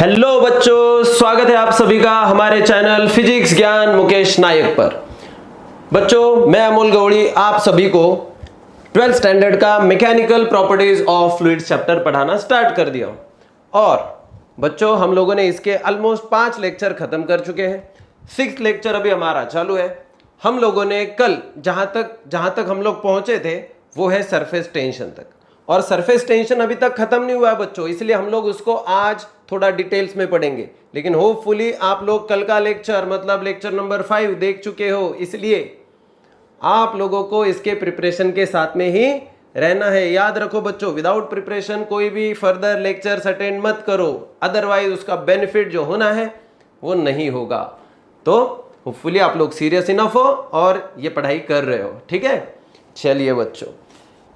Hello बच्चों, स्वागत है आप सभी का हमारे चैनल फिजिक्स ज्ञान मुकेश नायक पर। बच्चों, मैं अमोल गौड़ी आप सभी को 12th स्टैंडर्ड का mechanical properties of fluids chapter पढ़ाना स्टार्ट कर दिया हूं। और बच्चों, हम लोगों ने इसके ऑलमोस्ट 5 लेक्चर खत्म कर चुके हैं। 6th लेक्चर अभी हमारा चालू है। हम लोगों ने कल जहां तक हम लोग पहुंचे थे वो है सरफेस टेंशन तक, और सरफेस टेंशन अभी तक खत्म नहीं हुआ है बच्चों, इसलिए हम लोग उसको आज थोड़ा डिटेल्स में पढ़ेंगे। लेकिन होपफुली आप लोग कल का लेक्चर मतलब लेक्चर नंबर 5 देख चुके हो, इसलिए आप लोगों को इसके प्रिपरेशन के साथ में ही रहना है। याद रखो बच्चों, विदाउट प्रिपरेशन कोई भी फर्दर लेक्चर्स अटेंड मत करो, अदरवाइज उसका बेनिफिट जो होना है वो नहीं होगा। तो होपफुली आप लोग सीरियस इनफ हो और ये पढ़ाई कर रहे हो, ठीक है। चलिए बच्चों,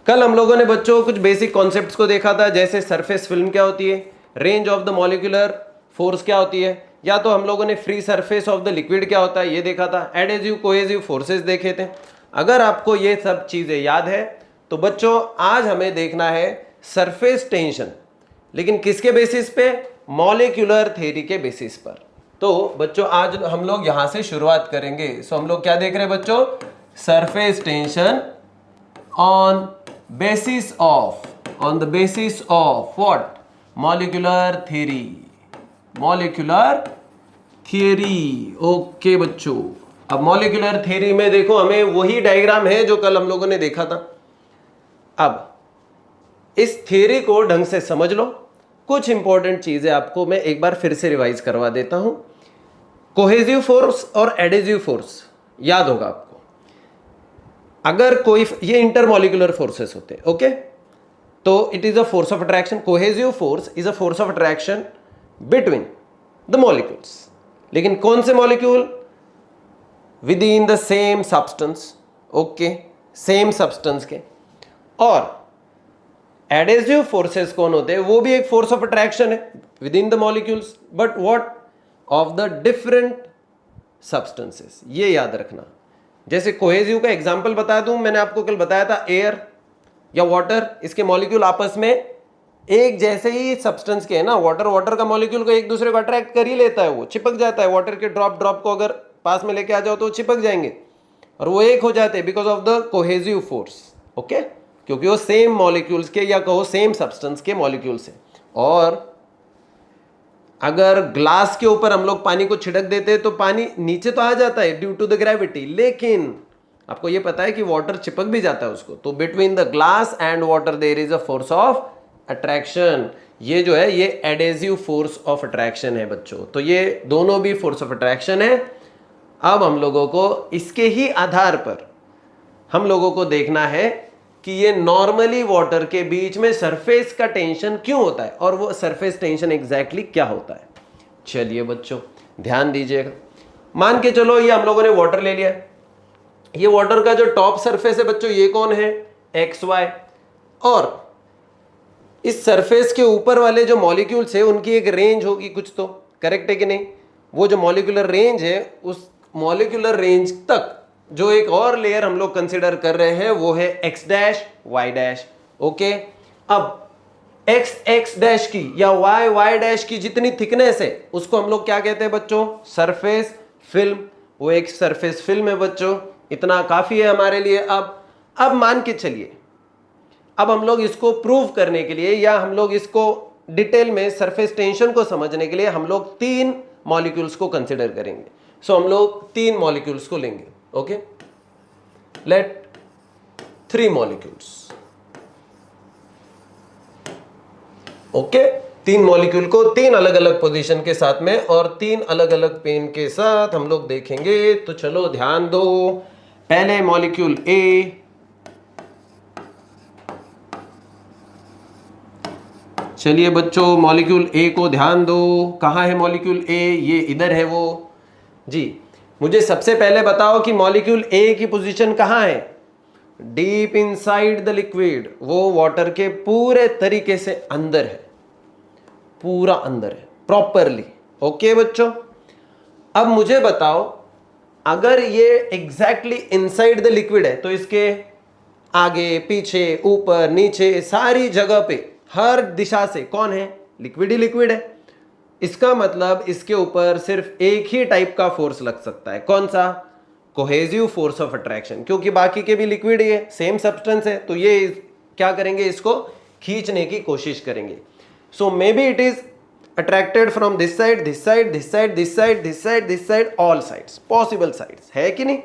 कल हम लोगों ने बच्चों कुछ बेसिक कॉन्सेप्ट्स को देखा था, जैसे सरफेस फिल्म क्या होती है, range of the molecular force क्या होती है, या तो हम लोगों ने free surface of the liquid क्या होता है ये देखा था, एडेसिव कोहेसिव फोर्सेस देखे थे। अगर आपको ये सब चीजें याद है तो बच्चों आज हमें देखना है सरफेस टेंशन, लेकिन किसके बेसिस पे? मॉलिक्यूलर थ्योरी के बेसिस पर। तो बच्चों आज हम लोग यहां से शुरुआत करेंगे। सो हम लोग क्या देख रहे हैं बच्चों? Surface tension on the basis of what? Molecular theory। Okay बच्चों, अब मॉलिक्यूलर थ्योरी में देखो हमें वही डायग्राम है जो कल हम लोगों ने देखा था। अब इस थ्योरी को ढंग से समझ लो। कुछ इंपॉर्टेंट चीजें आपको मैं एक बार फिर से रिवाइज करवा देता हूं। कोहेसिव फोर्स और एडेसिव फोर्स याद होगा आपको। अगर कोई, ये इंटरमॉलिक्यूलर फोर्सेस होते हैं, ओके। तो it is a force of attraction. Cohesive force is a force of attraction between the molecules. लेकिन कौन से molecule? With in the same substance, okay, same substance के। और एडेसिव फोर्सेस कौन होते हैं? वो भी एक फोर्स ऑफ अट्रैक्शन है with in the molecules, but what? Of the different substances. ये याद रखना। जैसे कोहेसिव का एग्जांपल बता दूं, मैंने आपको कल बताया था एयर या वाटर, इसके मॉलिक्यूल आपस में एक जैसे ही सब्सटेंस के है ना। वाटर का मॉलिक्यूल को एक दूसरे को अट्रैक्ट कर ही लेता है, वो चिपक जाता है। वाटर के ड्रॉप को अगर पास में लेके आ जाओ तो चिपक जाएंगे और वो एक हो जाते हैं because of the cohesive force, okay, क्योंकि वो सेम मॉलिक्यूल्स के या कहो सेम सब्सटेंस के मॉलिक्यूल्स हैं। और अगर ग्लास के ऊपर हम लोग पानी को छिड़क देते हैं तो पानी नीचे तो आ जाता है ड्यू टू द ग्रेविटी, लेकिन आपको ये पता है कि वाटर चिपक भी जाता है उसको। तो between the glass and water there is a force of attraction. ये जो है ये एडेसिव फोर्स ऑफ अट्रैक्शन है बच्चों। तो ये दोनों भी फोर्स ऑफ अट्रैक्शन है। अब हम लोगों को इसके ही आधार पर हम लोगों को देखना है कि ये नॉर्मली वाटर के बीच में सरफेस का टेंशन क्यों होता है, और वो सरफेस टेंशन एग्जैक्टली क्या होता है। चलिए बच्चों ध्यान दीजिएगा। मान के चलो ये हम लोगों ने वाटर ले लिया। ये वाटर का जो टॉप सरफेस है बच्चों, ये कौन है? XY। और इस सरफेस के ऊपर वाले जो मॉलिक्यूल्स है उनकी एक रेंज होगी कुछ, तो करेक्ट है कि नहीं? वो जो मॉलिक्यूलर रेंज है, उस मॉलिक्यूलर रेंज तक जो एक और लेयर हम लोग कंसीडर कर रहे हैं वो है X dash Y dash, okay. अब X डैश की या Y डैश की जितनी थिकनेस है उसको हम लोग क्या कहते हैं बच्चों? Surface film. वो एक सरफेस फिल्म है बच्चों, इतना काफी है हमारे लिए। अब मान के चलिए, अब हम लोग इसको प्रूव करने के लिए या हम लोग इसको डिटेल में सरफेस टेंशन को समझने के लिए हम लोग 3 मॉलिक्यूल्स को कंसीडर करेंगे। सो हम लोग 3 मॉलिक्यूल्स को लेंगे, okay. Let 3 molecules, okay. 3 molecule को 3 अलग अलग पोजीशन के साथ में और 3 अलग अलग पेन के साथ हम लोग देखेंगे। तो चलो ध्यान दो। पहले मॉलिक्यूल A, चलिए बच्चों मॉलिक्यूल A को ध्यान दो। कहां है मॉलिक्यूल A? ये इधर है वो जी। मुझे सबसे पहले बताओ कि मॉलिक्यूल A की पोजीशन कहां है? Deep inside the liquid. वो वाटर के पूरे तरीके से अंदर है, पूरा अंदर है प्रॉपरली, ओके बच्चों। अब मुझे बताओ, अगर ये एग्जैक्टली इनसाइड द लिक्विड है तो इसके आगे पीछे ऊपर नीचे सारी जगह पे हर दिशा से कौन है? लिक्विड ही लिक्विड है। इसका मतलब इसके ऊपर सिर्फ एक ही टाइप का फोर्स लग सकता है। कौन सा? कोहेसिव फोर्स ऑफ अट्रैक्शन, क्योंकि बाकी के भी लिक्विड ही है, सेम सब्सटेंस है, तो ये क्या करेंगे, इसको खींचने की कोशिश करेंगे। So maybe it is attracted from this side, this side, this side, this side, this side, this side, all sides, possible sides, है कि नहीं?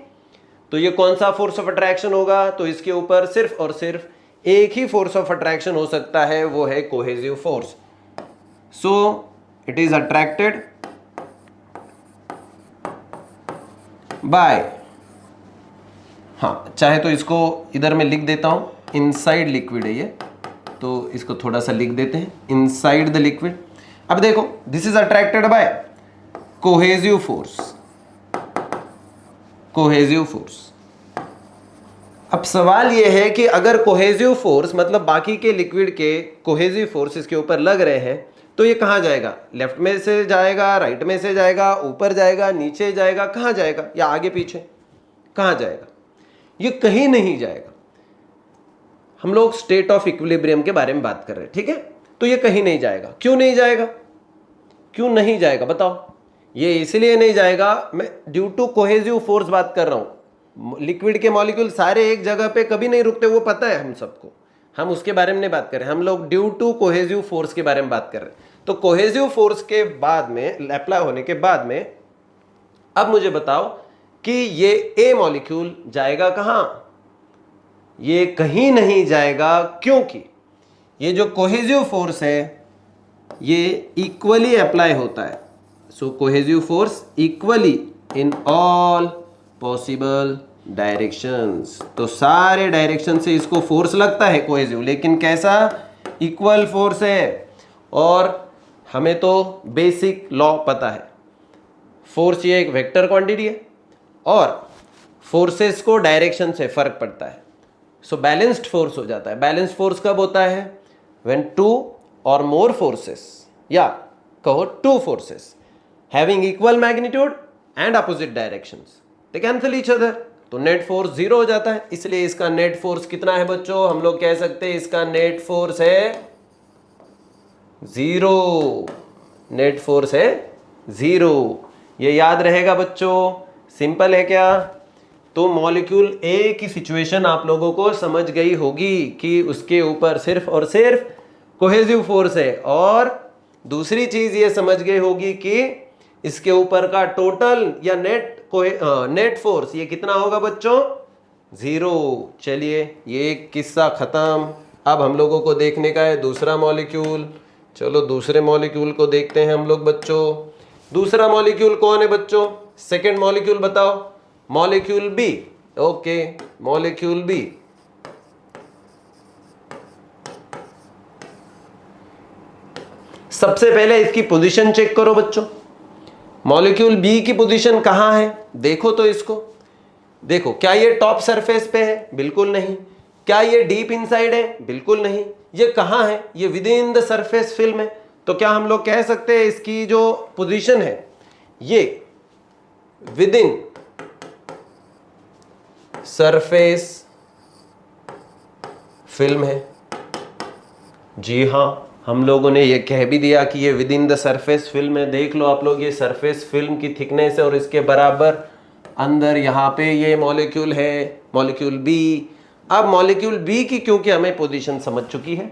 तो ये कौन सा फोर्स ऑफ अट्रैक्शन होगा? तो इसके ऊपर सिर्फ और सिर्फ एक ही फोर्स ऑफ अट्रैक्शन हो सकता है, वो है cohesive force. So it is attracted by, हाँ चाहे तो इसको इधर मैं लिख देता हूं, इनसाइड लिक्विड है ये, तो इसको थोड़ा सा लिख देते हैं, इनसाइड द लिक्विड। अब देखो, this is attracted by cohesive force, cohesive force. अब सवाल यह है कि अगर कोहेसिव फोर्स मतलब बाकी के लिक्विड के कोहेसिव फोर्स इसके ऊपर लग रहे हैं, तो ये कहां जाएगा? लेफ्ट में से जाएगा, राइट में से जाएगा, ऊपर जाएगा, नीचे जाएगा, कहां जाएगा? या आगे पीछे, कहां जाएगा? ये कहीं नहीं जाएगा। हम लोग स्टेट ऑफ इक्विलिब्रियम के बारे में बात कर रहे हैं, ठीक है? तो ये कहीं नहीं जाएगा। क्यों नहीं जाएगा? क्यों नहीं जाएगा बताओ? ये इसलिए नहीं जाएगा, मैं ड्यू टू कोहेसिव फोर्स बात कर रहा हूं। लिक्विड के मॉलिक्यूल सारे एक जगह पे कभी नहीं रुकते, वो पता है हम सबको, हम उसके बारे में नहीं बात कर रहे, हम लोग ड्यू टू कोहेसिव फोर्स के बारे में बात कर रहे हैं। तो कोहेसिव फोर्स के बाद में, अप्लाई होने के बाद में, अब मुझे बताओ कि ये ए मॉलिक्यूल जाएगा कहां? ये कहीं नहीं जाएगा, क्योंकि ये जो कोहेसिव फोर्स है ये इक्वली अप्लाई होता है। So cohesive force equally in all possible directions, तो सारे डायरेक्शन से इसको फोर्स लगता है कोहेसिव, लेकिन कैसा? इक्वल फोर्स है। और हमें तो बेसिक लॉ पता है, फोर्स ये एक वेक्टर क्वांटिटी है और फोर्सेस को डायरेक्शन से फर्क पड़ता है। सो बैलेंस्ड फोर्स हो जाता है। बैलेंस्ड फोर्स कब होता है? व्हेन टू और मोर फोर्सेस, या कहो two forces having equal magnitude and opposite directions, they cancel each other, तो नेट फोर्स जीरो हो जाता है। इसलिए इसका नेट फोर्स कितना है बच्चों? हम लोग कह सकते हैं इसका नेट फोर्स है जीरो। नेट फोर्स है जीरो। ये याद रहेगा बच्चों, सिंपल है क्या? तो मॉलिक्यूल ए की सिचुएशन आप लोगों को समझ गई होगी कि उसके ऊपर सिर्फ और सिर्फ कोहेसिव फोर्स है, और दूसरी चीज ये समझ गई होगी कि इसके ऊपर का टोटल या नेट फोर्स ये कितना होगा बच्चों? जीरो। चलिए ये किस्सा खत्म। अब हम लोगों को देखने का है दूसरा मॉलिक्यूल। चलो दूसरे मॉलिक्यूल को देखते हैं हम लोग बच्चों। दूसरा मॉलिक्यूल कौन है बच्चों? सेकेंड मॉलिक्यूल बताओ। Molecule B. Okay, molecule B. सबसे पहले इसकी पोजीशन चेक करो बच्चों। मॉलिक्यूल बी की पोजीशन कहां है? देखो तो इसको देखो, क्या ये टॉप सरफेस पे है? बिल्कुल नहीं। क्या ये डीप इनसाइड है? बिल्कुल नहीं। ये कहां है? ये with in the surface film है। तो क्या हम लोग कह सकते हैं इसकी जो पोजीशन है ये विद इन सरफेस फिल्म है? जी हां, हम लोगों ने ये कह भी दिया कि ये with in the surface film है। देख लो आप लोग, ये सरफेस फिल्म की थिकनेस है और इसके बराबर अंदर यहाँ पे ये मॉलिक्यूल है, मॉलिक्यूल बी। अब मॉलिक्यूल बी की क्योंकि हमें पोजीशन समझ चुकी है,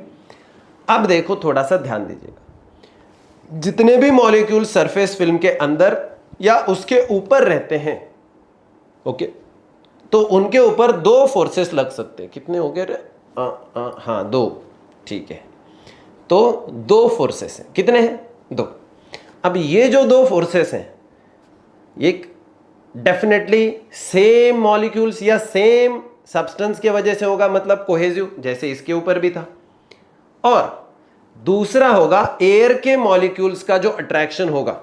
अब देखो थोड़ा सा ध्यान दीजिएगा। जितने भी मॉलिक्यूल सरफेस फिल्म के अंदर या उसके ऊपर रहते हैं, ओके, तो उनके ऊपर दो फोर्सेस लग सकते हैं। कितने हो गए रे? हाँ, दो। ठीक है, तो दो फोर्सेस हैं। कितने हैं? दो। अब ये जो दो फोर्सेस हैं ये डेफिनेटली सेम मॉलिक्यूल्स या सेम सब्सटेंस की वजह से होगा, मतलब कोहेसिव, जैसे इसके ऊपर भी था। और दूसरा होगा एयर के मॉलिक्यूल्स का जो अट्रैक्शन होगा,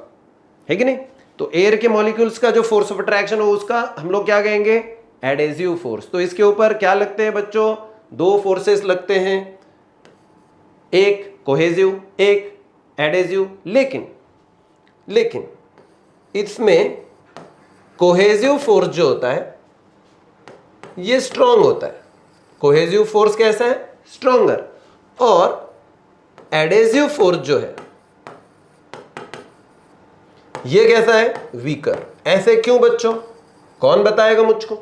है कि नहीं? तो एयर के मॉलिक्यूल्स का जो फोर्स ऑफ अट्रैक्शन हो उसका हम लोग क्या कहेंगे? Adhesive force. तो इसके ऊपर क्या लगते हैं बच्चों? दो फोर्सेस लगते हैं, एक कोहेसिव, एक एडेसिव। लेकिन इसमें कोहेसिव फोर्स जो होता है ये स्ट्रॉन्ग होता है। कोहेसिव फोर्स कैसा है? स्ट्रॉन्गर। और एडेसिव फोर्स जो है ये कैसा है, वीकर। ऐसे क्यों बच्चों, कौन बताएगा मुझको?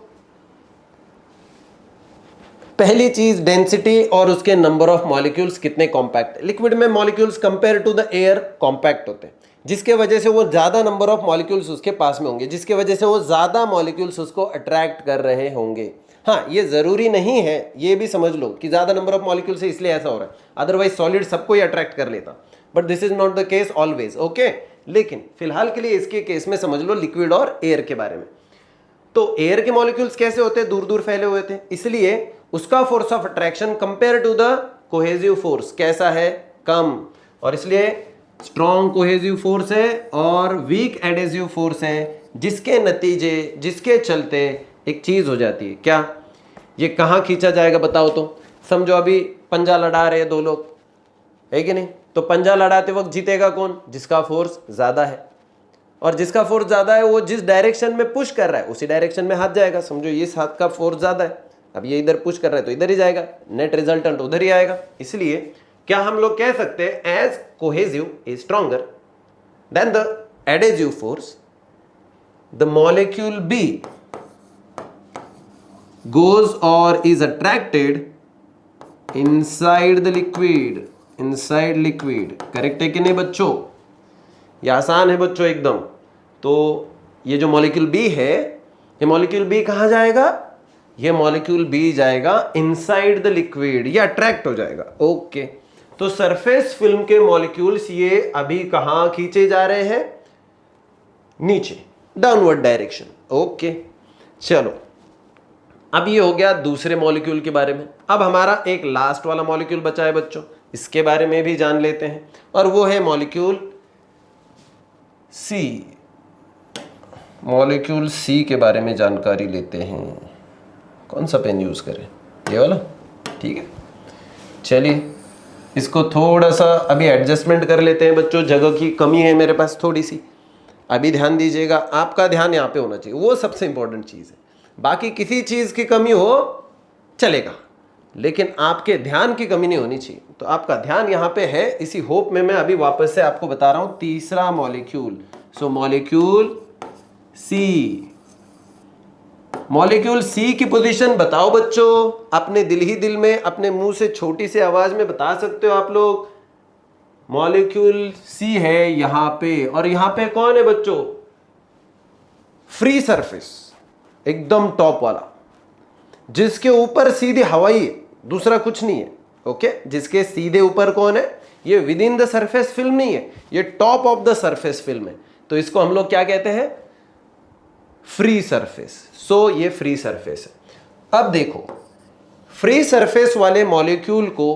पहली चीज डेंसिटी और उसके नंबर ऑफ मॉलिक्यूल्स कितने कॉम्पैक्ट। लिक्विड में molecules compare to the air compact होते हैं, जिसके वजह से वो ज्यादा नंबर ऑफ मॉलिक्यूल्स उसके पास में होंगे, जिसके वजह से वो ज्यादा मॉलिक्यूल्स उसको अट्रैक्ट कर रहे होंगे। हाँ, ये जरूरी नहीं है, ये भी समझ लो कि ज्यादा नंबर ऑफ मॉलिक्यूल से इसलिए ऐसा हो रहा है, अदरवाइज सॉलिड सबको ही अट्रैक्ट कर लेता, but this is not the case always. Okay, लेकिन फिलहाल के लिए इसके केस में समझ लो लिक्विड और एयर के बारे में। तो एयर के मॉलिक्यूल्स कैसे होते हैं, दूर दूर फैले हुए थे, इसलिए उसका force of attraction compare to the cohesive force कैसा है, कम, और इसलिए स्ट्रॉन्ग कोहेसिव फोर्स है और वीक एडेसिव फोर्स है, जिसके नतीजे, जिसके चलते एक चीज हो जाती है, क्या, ये कहां खींचा जाएगा बताओ तो। समझो अभी पंजा लड़ा रहे दो लोग, है कि नहीं, तो पंजा लड़ाते वक्त जीतेगा कौन, जिसका फोर्स ज्यादा है, और जिसका फोर्स ज्यादा है वो जिस डायरेक्शन में पुश कर रहा है उसी डायरेक्शन में हाथ जाएगा। समझो इस हाथ का फोर्स ज्यादा है, अब ये इधर पुश कर रहा है तो इधर ही जाएगा, नेट रिजल्टेंट उधर ही आएगा। इसलिए क्या हम लोग कह सकते हैं, as cohesive is stronger than the adhesive force, the molecule B goes or is attracted inside the liquid, inside liquid। Correct है कि नहीं बच्चों, ये आसान है बच्चों एकदम। तो ये जो मॉलिक्यूल बी है, ये मॉलिक्यूल बी कहां जाएगा, ये मॉलिक्यूल बी जाएगा इनसाइड द लिक्विड, ये अट्रैक्ट हो जाएगा। ओके, तो सरफेस फिल्म के मॉलिक्यूल्स ये अभी कहां खींचे जा रहे हैं, नीचे, डाउनवर्ड डायरेक्शन। ओके, चलो अब ये हो गया दूसरे मॉलिक्यूल के बारे में। अब हमारा एक लास्ट वाला मॉलिक्यूल बचा है बच्चों, इसके बारे में भी जान लेते हैं, और वो है मॉलिक्यूल सी। मॉलिक्यूल सी के बारे में जानकारी लेते हैं। कौन सा पेन यूज करें, ये वाला, ठीक है। चलिए इसको थोड़ा सा अभी एडजस्टमेंट कर लेते हैं बच्चों, जगह की कमी है मेरे पास थोड़ी सी। अभी ध्यान दीजिएगा, आपका ध्यान यहाँ पे होना चाहिए, वो सबसे इंपॉर्टेंट चीज़ है। बाकी किसी चीज़ की कमी हो चलेगा, लेकिन आपके ध्यान की कमी नहीं होनी चाहिए। तो आपका ध्यान यहाँ पे है, इसी होप में मैं अभी वापस से आपको बता रहा हूँ तीसरा मॉलिक्यूल। सो मॉलिक्यूल सी, मॉलिक्यूल सी की पोजीशन बताओ बच्चों, अपने दिल ही दिल में, अपने मुंह से छोटी सी आवाज में बता सकते हो आप लोग। मॉलिक्यूल सी है यहाँ पे, और यहाँ पे कौन है बच्चों, फ्री सरफेस, एकदम टॉप वाला, जिसके ऊपर सीधी हवाई है, दूसरा कुछ नहीं है। ओके, जिसके सीधे ऊपर कौन है, ये with in the surface film नहीं है, ये top of the surface film है, तो इसको हम लोग क्या कहते हैं, फ्री सरफेस। सो ये फ्री सरफेस है। अब देखो, फ्री सरफेस वाले मॉलिक्यूल को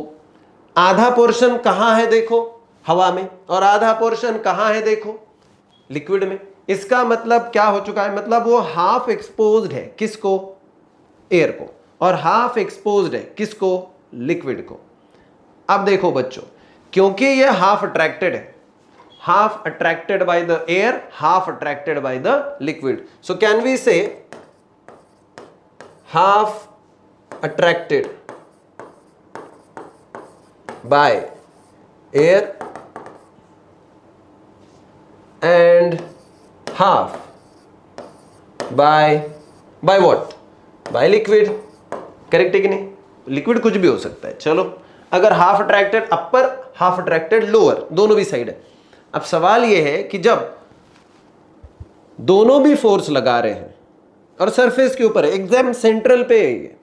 आधा पोर्शन कहां है देखो, हवा में, और आधा पोर्शन कहां है देखो, लिक्विड में। इसका मतलब क्या हो चुका है, मतलब वो हाफ एक्सपोज्ड है, किसको, एयर को, और हाफ एक्सपोज्ड है किसको, लिक्विड को। अब देखो बच्चों, क्योंकि ये हाफ अट्रैक्टेड है, half attracted by the air, half attracted by the liquid, so can we say half attracted by air and half by what, by liquid। Correct है कि नहीं, लिक्विड कुछ भी हो सकता है। चलो, अगर हाफ अट्रैक्टेड अपर, हाफ अट्रैक्टेड लोअर, दोनों भी साइड है। अब सवाल यह है कि जब दोनों भी फोर्स लगा रहे हैं और सरफेस के ऊपर है, एकदम सेंट्रल पे है ये,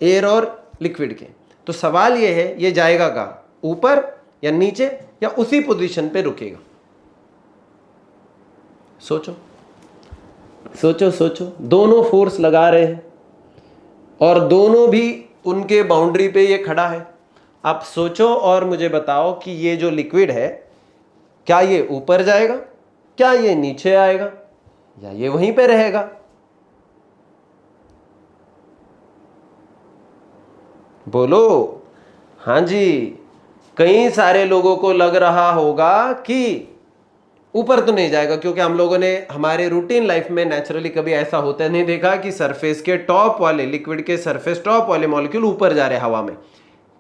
एयर और लिक्विड के, तो सवाल यह है ये जाएगा कहाँ, ऊपर या नीचे, या उसी पोजीशन पे रुकेगा। सोचो सोचो सोचो, दोनों फोर्स लगा रहे हैं और दोनों भी उनके बाउंड्री पे ये खड़ा है। आप सोचो और मुझे बताओ कि ये जो लिक्विड है, क्या ये ऊपर जाएगा, क्या ये नीचे आएगा, या ये वहीं पे रहेगा। बोलो हाँ जी। कई सारे लोगों को लग रहा होगा कि ऊपर तो नहीं जाएगा, क्योंकि हम लोगों ने हमारे रूटीन लाइफ में नेचुरली कभी ऐसा होता नहीं देखा कि सरफेस के टॉप वाले, लिक्विड के सरफेस टॉप वाले मॉलिक्यूल ऊपर जा रहे हैं हवा में।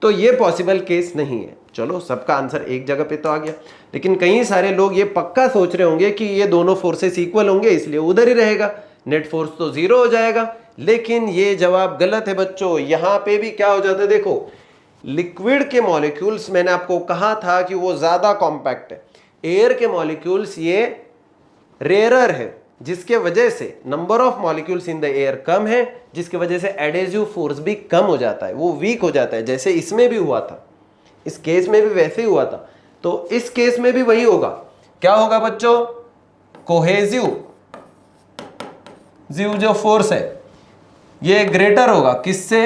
तो ये पॉसिबल केस नहीं है। चलो सबका आंसर एक जगह पे तो आ गया, लेकिन कई सारे लोग ये पक्का सोच रहे होंगे कि ये दोनों फोर्सेस इक्वल होंगे इसलिए उधर ही रहेगा, नेट फोर्स तो जीरो हो जाएगा। लेकिन ये जवाब गलत है बच्चों। यहां पे भी क्या हो जाता है, देखो लिक्विड के मॉलिक्यूल्स मैंने आपको कहा था कि वो ज्यादा कॉम्पैक्ट है, एयर के मॉलिक्यूल्स ये रेयरर है, जिसके वजह से number of molecules in the air कम है, जिसकी वजह से एडेसिव फोर्स भी कम हो जाता है, वो वीक हो जाता है। जैसे इसमें भी हुआ था, इस केस में भी वैसे ही हुआ था, तो इस केस में भी वही होगा। क्या होगा बच्चों, कोहेसिव जो फोर्स है ये ग्रेटर होगा किससे,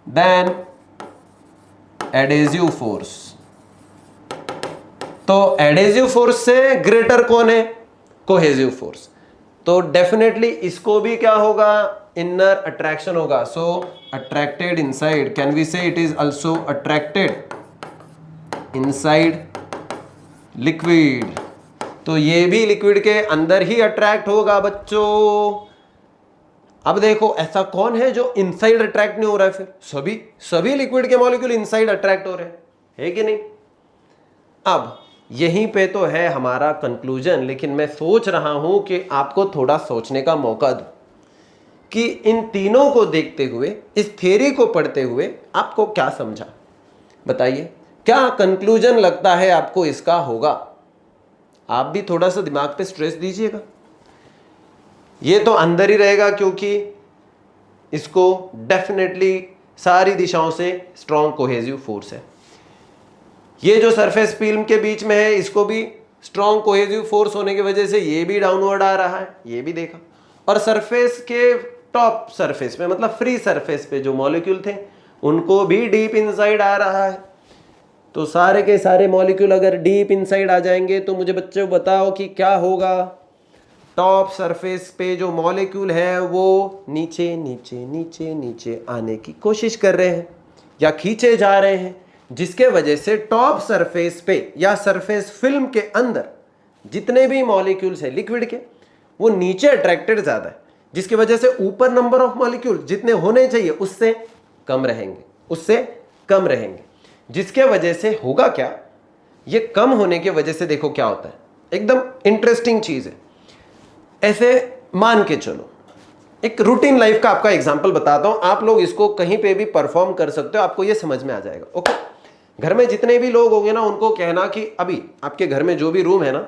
देन एडेसिव फोर्स। तो एडेसिव फोर्स से ग्रेटर कौन है, कोहेसिव फोर्स। तो डेफिनेटली इसको भी क्या होगा, इनर अट्रैक्शन होगा। So attracted inside, can we say it is also attracted inside liquid. तो ये भी लिक्विड के अंदर ही अट्रैक्ट होगा बच्चों। अब देखो ऐसा कौन है जो इनसाइड अट्रैक्ट नहीं हो रहा है, फिर सभी लिक्विड के मॉलिक्यूल इनसाइड अट्रैक्ट हो रहे हैं, है कि नहीं। अब यहीं पे तो है हमारा कंक्लूजन, लेकिन मैं सोच रहा हूं कि आपको थोड़ा सोचने का मौका दूं कि इन तीनों को देखते हुए, इस थ्योरी को पढ़ते हुए आपको क्या समझा, बताइए क्या कंक्लूजन लगता है आपको इसका होगा। आप भी थोड़ा सा दिमाग पे स्ट्रेस दीजिएगा। ये तो अंदर ही रहेगा क्योंकि इसको डेफिनेटली सारी दिशाओं से स्ट्रॉन्ग कोहेसिव फोर्स है। ये जो सरफेस फिल्म के बीच में है इसको भी स्ट्रॉन्ग कोहेसिव फोर्स होने की वजह से ये भी डाउनवर्ड आ रहा है, ये भी देखा। और सरफेस के टॉप सरफेस पे, मतलब फ्री सरफेस पे जो मॉलिक्यूल थे उनको भी डीप इनसाइड आ रहा है। तो सारे के सारे मॉलिक्यूल अगर डीप इनसाइड आ जाएंगे तो मुझे बच्चों बताओ कि क्या होगा। टॉप सरफेस पे जो मॉलिक्यूल है वो नीचे नीचे नीचे नीचे आने की कोशिश कर रहे हैं या खींचे जा रहे हैं, जिसके वजह से टॉप सरफेस पे या सरफेस फिल्म के अंदर जितने भी मॉलिक्यूल्स है लिक्विड के वो नीचे अट्रैक्टेड ज्यादा है, जिसकी वजह से ऊपर नंबर ऑफ मॉलिक्यूल जितने होने चाहिए उससे कम रहेंगे, जिसके वजह से होगा क्या, ये कम होने की वजह से देखो क्या होता है, एकदम इंटरेस्टिंग चीज है। ऐसे मान के चलो, एक रूटीन लाइफ का आपका एग्जांपल बताता हूं, आप लोग इसको कहीं पे भी परफॉर्म कर सकते हो, आपको ये समझ में आ जाएगा। ओके, घर में जितने भी लोग होंगे ना उनको कहना कि अभी आपके घर में जो भी रूम है ना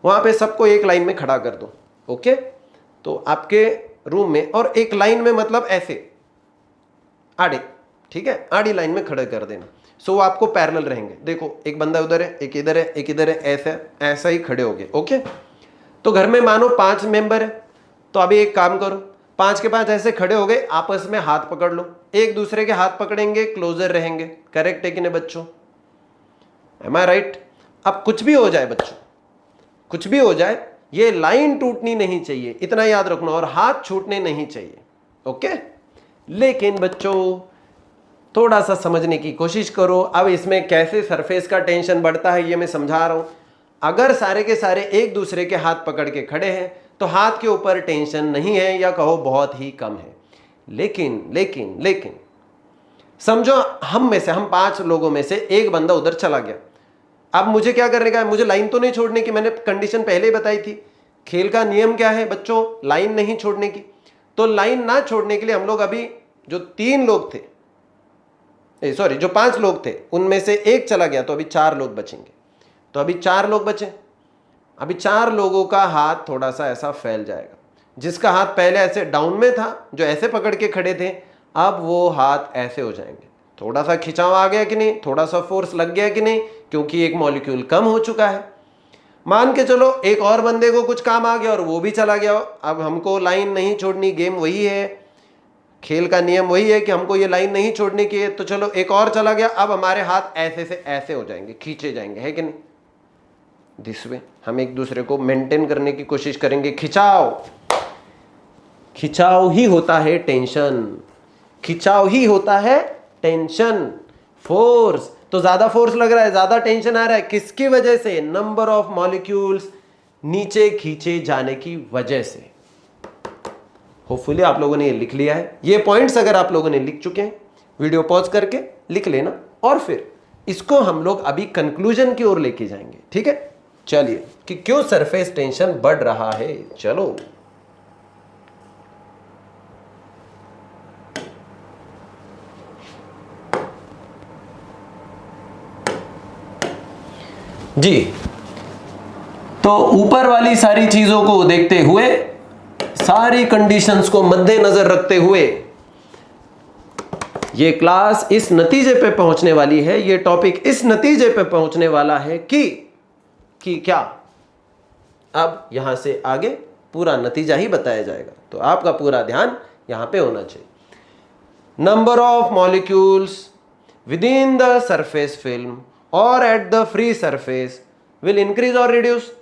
वहां पे सबको एक लाइन में खड़ा कर दो। ओके, तो आपके रूम में, और एक लाइन में मतलब ऐसे आड़े, ठीक है, आड़ी लाइन में खड़े कर देना। सो वो आपको पैरेलल रहेंगे। देखो एक बंदा उधर है, एक इधर है, एक इधर है, ऐसा ही खड़े हो गए। ओके, तो घर में मानो 5 मेंबर है, तो अभी एक काम करो, 5 के 5 ऐसे खड़े हो गए, आपस में हाथ पकड़ लो, एक दूसरे के हाथ पकड़ेंगे, क्लोजर रहेंगे। करेक्ट है कि नहीं बच्चों, एम आई राइट। अब कुछ भी हो जाए बच्चों, कुछ भी हो जाए, ये लाइन टूटनी नहीं चाहिए, इतना याद रखना, और हाथ छूटने नहीं चाहिए। ओके, लेकिन बच्चों थोड़ा सा समझने की कोशिश करो। अब इसमें कैसे सरफेस का टेंशन बढ़ता है ये मैं समझा रहा हूं। अगर सारे के सारे एक दूसरे के हाथ पकड़ के खड़े हैं तो हाथ के ऊपर टेंशन नहीं है, या कहो बहुत ही कम है। लेकिन लेकिन लेकिन समझो हम 5 लोगों में से एक बंदा उधर चला गया। अब मुझे क्या करने का है, मुझे लाइन तो नहीं छोड़ने की, मैंने कंडीशन पहले ही बताई थी। खेल का नियम क्या है बच्चों, लाइन नहीं छोड़ने की। तो लाइन ना छोड़ने के लिए हम लोग अभी जो 3 लोग थे, सॉरी जो 5 लोग थे उनमें से एक चला गया, तो अभी 4 लोग बचेंगे। तो अभी 4 लोग बचे। अभी 4 लोगों का हाथ थोड़ा सा ऐसा फैल जाएगा। जिसका हाथ पहले ऐसे डाउन में था, जो ऐसे पकड़ के खड़े थे, अब वो हाथ ऐसे हो जाएंगे। थोड़ा सा खिंचाव आ गया कि नहीं, थोड़ा सा फोर्स लग गया कि नहीं, क्योंकि एक मॉलिक्यूल कम हो चुका है। मान के चलो एक और बंदे को कुछ काम आ गया और वो भी चला गया। अब हमको लाइन नहीं छोड़नी, गेम वही है, खेल का नियम वही है कि हमको ये लाइन नहीं छोड़ने की है। तो चलो एक और चला गया, अब हमारे हाथ ऐसे से ऐसे हो जाएंगे, खींचे जाएंगे, है कि नहीं। दिस वे हम एक दूसरे को मेंटेन करने की कोशिश करेंगे। खिंचाव ही होता है टेंशन, खिंचाव ही होता है टेंशन। फोर्स तो ज्यादा फोर्स लग रहा है, ज्यादा टेंशन आ रहा है, किसकी वजह से, नंबर ऑफ मॉलिक्यूल्स नीचे खींचे जाने की वजह से। होपफुली आप लोगों ने ये लिख लिया है। ये पॉइंट्स अगर आप लोगों ने लिख चुके हैं वीडियो पॉज करके लिख लेना और फिर इसको हम लोग अभी कंक्लूजन की ओर लेके जाएंगे, ठीक है। चलिए, कि क्यों सरफेस टेंशन बढ़ रहा है, चलो। जी, तो ऊपर वाली सारी चीजों को देखते हुए, सारी कंडीशंस को मद्देनजर रखते हुए ये क्लास इस नतीजे पे पहुंचने वाली है, ये टॉपिक इस नतीजे पे पहुंचने वाला है कि क्या, अब यहां से आगे पूरा नतीजा ही बताया जाएगा, तो आपका पूरा ध्यान यहां पे होना चाहिए। Number of molecules within the surface film और at the free surface will increase और रिड्यूस,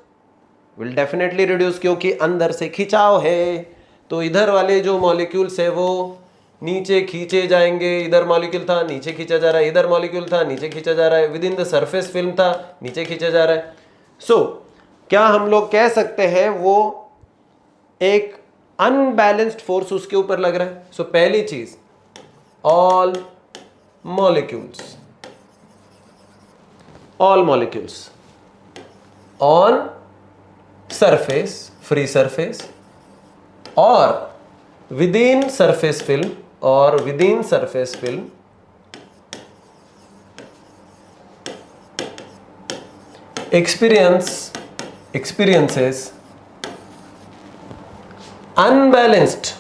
विल डेफिनेटली रिड्यूस, क्योंकि अंदर से खिंचाव है, तो इधर वाले जो मॉलिक्यूल्स है वो नीचे खींचे जाएंगे। इधर मॉलिक्यूल था, नीचे खींचा जा रहा है, इधर मॉलिक्यूल था, नीचे खींचा जा रहा है, with in the surface film था, नीचे खींचा जा रहा है। सो क्या हम लोग कह सकते हैं वो एक अनबैलेंस्ड फोर्स उसके ऊपर लग रहा है। सो पहली चीज, all molecules on surface, free surface और within surface film experiences unbalanced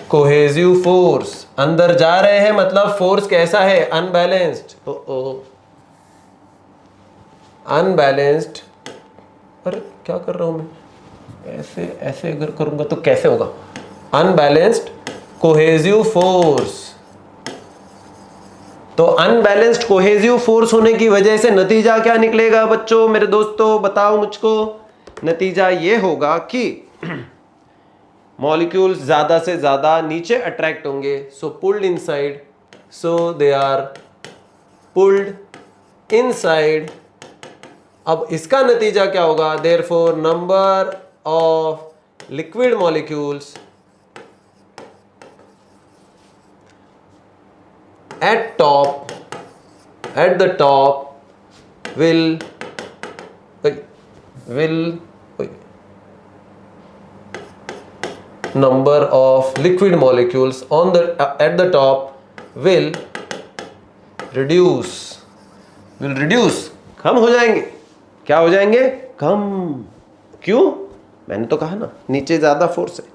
cohesive force। अंदर जा रहे हैं मतलब फोर्स कैसा है, अनबैलेंस्ड। अनबैलेंस्ड, अरे क्या कर रहा हूं मैं, ऐसे अगर करूंगा तो कैसे होगा, अनबैलेंस्ड कोहेसिव फोर्स। तो अनबैलेंस्ड कोहेसिव फोर्स होने की वजह से नतीजा क्या निकलेगा बच्चों, मेरे दोस्तों बताओ मुझको। नतीजा ये होगा कि मॉलिक्यूल्स ज्यादा से ज्यादा नीचे अट्रैक्ट होंगे, so pulled inside, so they are pulled inside. अब इसका नतीजा क्या होगा, therefore number of liquid molecules at the top will number of liquid molecules on the at the top will reduce, कम हो जाएंगे। क्या हो जाएंगे, कम। क्यों, मैंने तो कहा ना, नीचे ज्यादा फोर्स है।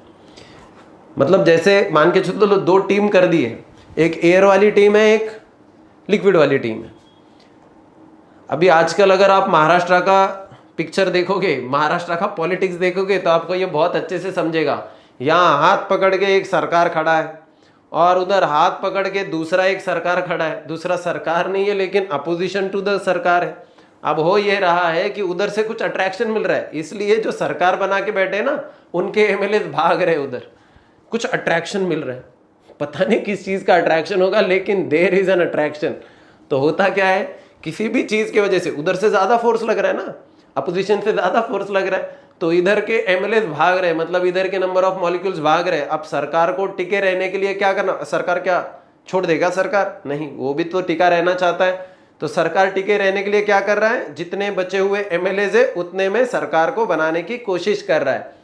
मतलब जैसे मान के चलो दो टीम कर दी है, एक एयर वाली टीम है, एक लिक्विड वाली टीम है। अभी आजकल अगर आप महाराष्ट्र का पिक्चर देखोगे, महाराष्ट्र का पॉलिटिक्स देखोगे, तो आपको ये बहुत अच्छे से समझेगा। यहाँ हाथ पकड़ के एक सरकार खड़ा है और उधर हाथ पकड़ के दूसरा एक सरकार खड़ा है। दूसरा सरकार नहीं है लेकिन अपोजिशन टू द सरकार है। अब हो ये रहा है कि उधर से कुछ अट्रैक्शन मिल रहा है, इसलिए जो सरकार बना के बैठे ना, उनके एमएलए भाग रहे, उधर कुछ अट्रैक्शन मिल रहा है। पता नहीं किस चीज का अट्रैक्शन होगा, लेकिन देयर इज एन अट्रैक्शन। तो होता क्या है, किसी भी चीज की वजह से उधर से ज्यादा फोर्स लग रहा है ना, अपोजिशन से ज्यादा फोर्स लग रहा है, तो इधर के एमएलए भाग रहे, मतलब इधर के नंबर ऑफ मॉलिक्यूल्स भाग रहे। अब सरकार को टिके रहने के लिए क्या करना, सरकार क्या छोड़ देगा, सरकार नहीं, वो भी तो टिका रहना चाहता है। तो सरकार टिके रहने के लिए क्या कर रहा है, जितने बचे हुए एमएलए है उतने में सरकार को बनाने की कोशिश कर रहा है।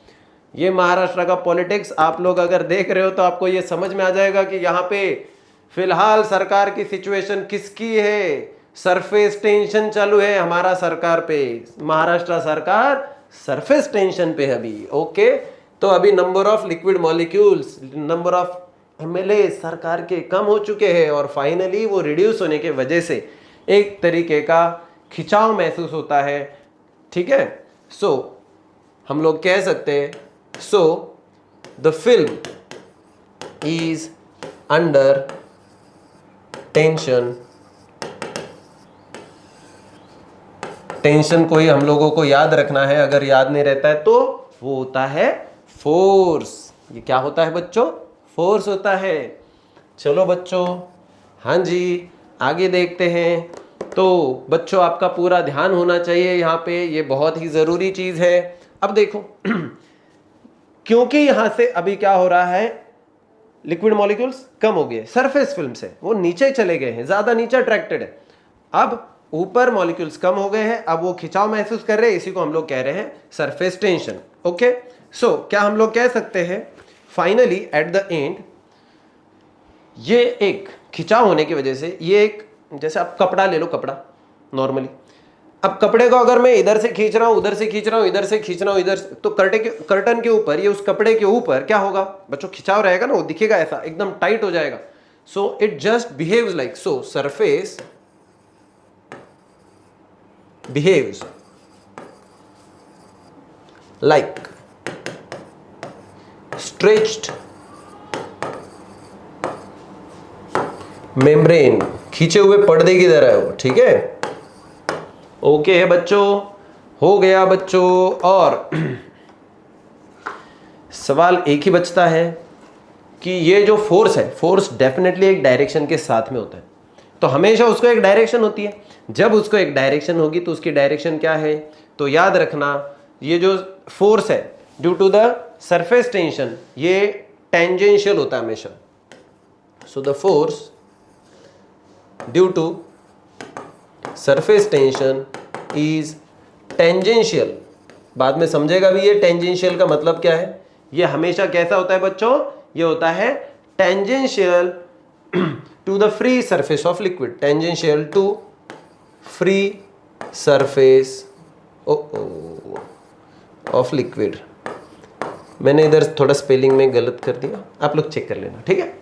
ये महाराष्ट्र का पॉलिटिक्स आप लोग अगर देख रहे हो तो आपको ये समझ में आ जाएगा कि यहाँ पे फिलहाल सरकार की सिचुएशन किसकी है, सरफेस टेंशन चालू है हमारा सरकार पे। महाराष्ट्र सरकार सरफेस टेंशन पे है अभी। ओके, तो अभी number of liquid molecules, number of MLA सरकार के कम हो चुके हैं और फाइनली वो रिड्यूस होने के वजह से एक तरीके का खिंचाव महसूस होता है। ठीक है, सो हम लोग कह सकते हैं, so the film is under tension। Tension को ही हम लोगों को याद रखना है, अगर याद नहीं रहता है तो वो होता है फोर्स। ये क्या होता है बच्चों, फोर्स होता है। चलो बच्चों, हाँ जी आगे देखते हैं। तो बच्चों आपका पूरा ध्यान होना चाहिए यहाँ पे, ये बहुत ही जरूरी चीज है। अब देखो क्योंकि यहां से अभी क्या हो रहा है, लिक्विड मॉलिक्यूल्स कम हो गए सरफेस फिल्म से, वो नीचे चले गए हैं, ज्यादा नीचे अट्रैक्टेड है। अब ऊपर मॉलिक्यूल्स कम हो गए हैं, अब वो खिंचाव महसूस कर रहे हैं, इसी को हम लोग कह रहे हैं सरफेस टेंशन। ओके, सो क्या हम लोग कह सकते हैं फाइनली एट द एंड, ये एक खिंचाव होने की वजह से, ये एक, जैसे आप कपड़ा ले लो, कपड़ा नॉर्मली, अब कपड़े को अगर मैं इधर से खींच रहा हूं, उधर से खींच रहा हूं, इधर से खींच रहा हूं, इधर, तो कर्टन के ऊपर, ये उस कपड़े के ऊपर क्या होगा बच्चों, खिंचाव रहेगा ना, वो दिखेगा ऐसा एकदम टाइट हो जाएगा। So it just behaves like, so surface behaves like stretched membrane, खींचे हुए पर्दे की तरह है वो, ठीक है। ओके बच्चों, हो गया बच्चों। और सवाल एक ही बचता है कि ये जो फोर्स है, फोर्स डेफिनेटली एक डायरेक्शन के साथ में होता है, तो हमेशा उसको एक डायरेक्शन होती है। जब उसको एक डायरेक्शन होगी तो उसकी डायरेक्शन क्या है, तो याद रखना ये जो फोर्स है due to the surface tension, ये टेंजेंशियल होता है हमेशा। So the force due to surface tension is tangential. बाद में समझेगा भी ये टेंजेंशियल का मतलब क्या है। ये हमेशा कैसा होता है बच्चों, ये होता है tangential to the free surface of liquid, tangential to free surface of liquid. मैंने इधर थोड़ा स्पेलिंग में गलत कर दिया, आप लोग चेक कर लेना, ठीक है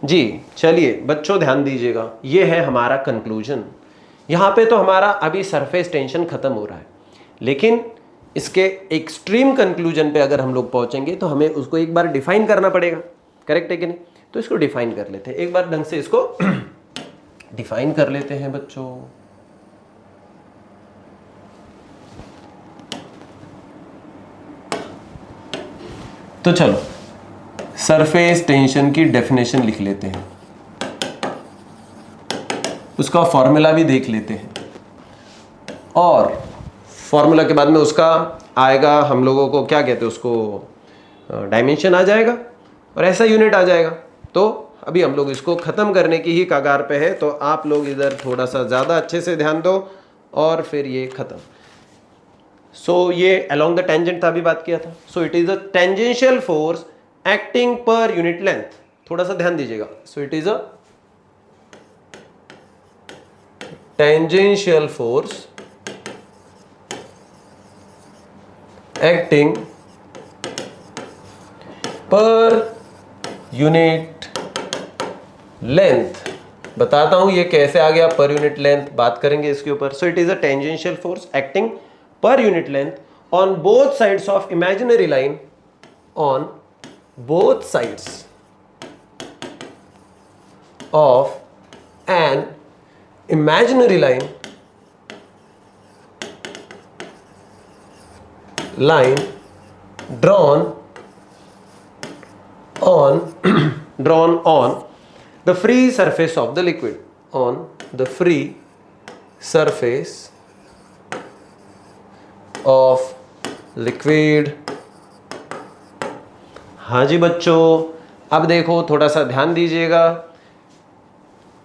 जी। चलिए बच्चों ध्यान दीजिएगा, ये है हमारा कंक्लूजन। यहाँ पे तो हमारा अभी सरफेस टेंशन खत्म हो रहा है, लेकिन इसके एक्सट्रीम कंक्लूजन पे अगर हम लोग पहुंचेंगे तो हमें उसको एक बार डिफाइन करना पड़ेगा, करेक्ट है कि नहीं। तो इसको डिफाइन कर लेते हैं, एक बार ढंग से इसको डिफाइन कर लेते हैं बच्चों। तो चलो सरफेस टेंशन की डेफिनेशन लिख लेते हैं, उसका फॉर्मूला भी देख लेते हैं, और फॉर्मूला के बाद में उसका आएगा, हम लोगों को क्या कहते हैं उसको, डायमेंशन आ जाएगा और ऐसा यूनिट आ जाएगा। तो अभी हम लोग इसको ख़त्म करने की ही कगार पे है, तो आप लोग इधर थोड़ा सा ज़्यादा अच्छे से ध्यान दो और फिर ये ख़त्म। सो ये अलोंग द टेंजेंट था, अभी बात किया था। So it is a tangential force acting per unit length, थोड़ा सा ध्यान दीजिएगा। So it is a tangential force acting per unit length। बताता हूं ये कैसे आ गया पर यूनिट लेंथ, बात करेंगे इसके ऊपर। So it is a tangential force acting per unit length on both sides of imaginary line, on both sides of an imaginary line drawn on the free surface of the liquid, on the free surface of liquid। हाँ जी बच्चों, अब देखो थोड़ा सा ध्यान दीजिएगा।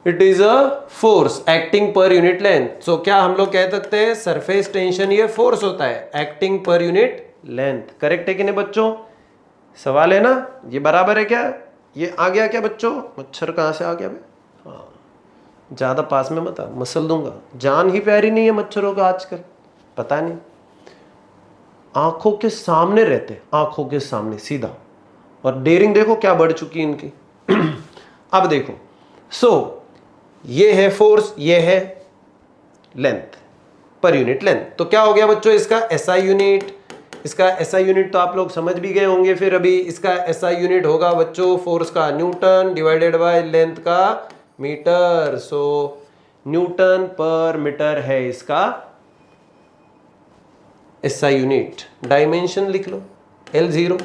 It is a force acting per unit length. So क्या हम लोग कह सकते हैं सरफेस टेंशन ये फोर्स होता है acting per unit length, correct है कि नहीं बच्चों। सवाल है ना, ये बराबर है क्या, ये आ गया क्या बच्चों। मच्छर कहाँ से आ गया बे, हाँ ज़्यादा पास में मत आ, मसल दूंगा। जान ही प्यारी नहीं है मच्छरों का आजकल, पता नहीं, आंखों के सामने रहते, आंखों के सामने सीधा, और डेयरिंग देखो क्या बढ़ चुकी इनकी। अब देखो, सो ये है फोर्स, ये है लेंथ पर यूनिट लेंथ। तो क्या हो गया बच्चों इसका एसआई यूनिट, इसका एसआई यूनिट तो आप लोग समझ भी गए होंगे। फिर अभी इसका एसआई यूनिट होगा बच्चों फोर्स का न्यूटन डिवाइडेड बाय लेंथ का मीटर। सो न्यूटन पर मीटर है इसका एसआई यूनिट। डायमेंशन लिख लो, L0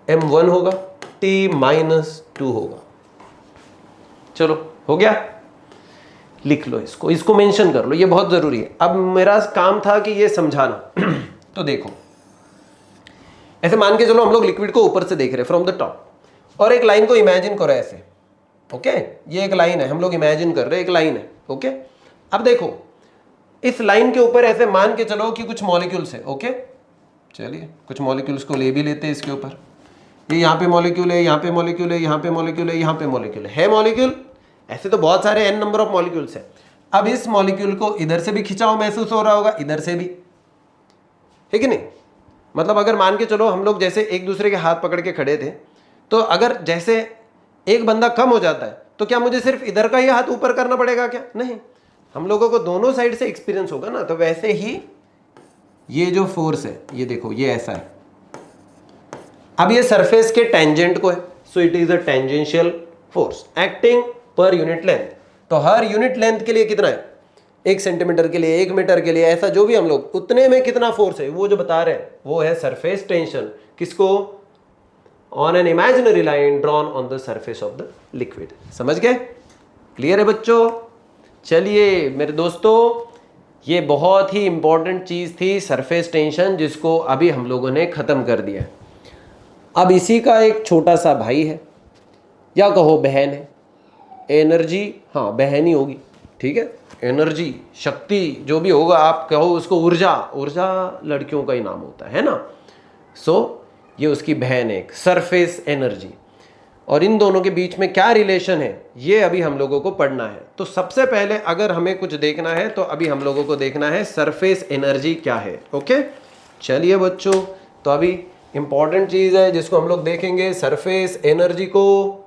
M1 होगा, T-2 होगा। चलो हो गया, लिख लो इसको, इसको मेंशन कर लो, ये बहुत जरूरी है। अब मेरा काम था कि ये समझाना। तो देखो ऐसे मान के चलो हम लोग लिक्विड को ऊपर से देख रहे हैं फ्रॉम द टॉप, और एक लाइन को इमेजिन करो ऐसे, ओके, ये एक लाइन है, हम लोग इमेजिन कर रहे हैं एक लाइन है, ओके। अब देखो इस लाइन के ऊपर ऐसे मान के चलो कि कुछ मॉलिक्यूल्स है, ओके, चलिए कुछ मॉलिक्यूल्स को ले भी लेते हैं इसके ऊपर। ये यहाँ पे मॉलिक्यूल है, यहाँ पे मॉलिक्यूल है, यहाँ पे मॉलिक्यूल है, यहाँ पे मॉलिक्यूल है मॉलिक्यूल, ऐसे तो बहुत सारे n नंबर ऑफ मॉलिक्यूल्स है। अब इस मॉलिक्यूल को इधर से भी खिंचाव महसूस हो रहा होगा, इधर से भी, है कि नहीं? मतलब अगर मान के चलो हम लोग जैसे एक दूसरे के हाथ पकड़ के खड़े थे, तो अगर जैसे एक बंदा कम हो जाता है तो क्या मुझे सिर्फ इधर का ही हाथ ऊपर करना पड़ेगा क्या? नहीं, हम लोगों को दोनों साइड से एक्सपीरियंस होगा ना। तो वैसे ही ये जो फोर्स है, ये देखो ये ऐसा है, अब ये सरफेस के टेंजेंट को है, सो it is a tangential force acting per unit length. तो हर यूनिट लेंथ के लिए कितना है, 1 सेंटीमीटर के लिए, 1 मीटर के लिए, ऐसा जो भी हम लोग उतने में कितना फोर्स है वो जो बता रहे हैं वो है सरफेस टेंशन। किसको? On an imaginary line drawn on the surface of the liquid. समझ गए? क्लियर है बच्चों? चलिए मेरे दोस्तों, ये बहुत ही इंपॉर्टेंट चीज थी सरफेस टेंशन, जिसको अभी हम लोगों ने खत्म कर दिया। अब इसी का एक छोटा सा भाई है या कहो बहन है, एनर्जी, हाँ बहन ही होगी, ठीक है, एनर्जी, शक्ति, जो भी होगा आप कहो उसको ऊर्जा, ऊर्जा लड़कियों का ही नाम होता है ना। सो ये उसकी बहन है, एक सरफेस एनर्जी। और इन दोनों के बीच में क्या रिलेशन है ये अभी हम लोगों को पढ़ना है। तो सबसे पहले अगर हमें कुछ देखना है तो अभी हम लोगों को देखना है सरफेस एनर्जी क्या है, ओके। चलिए बच्चों, तो अभी इंपॉर्टेंट चीज है जिसको हम लोग देखेंगे, सरफेस एनर्जी को।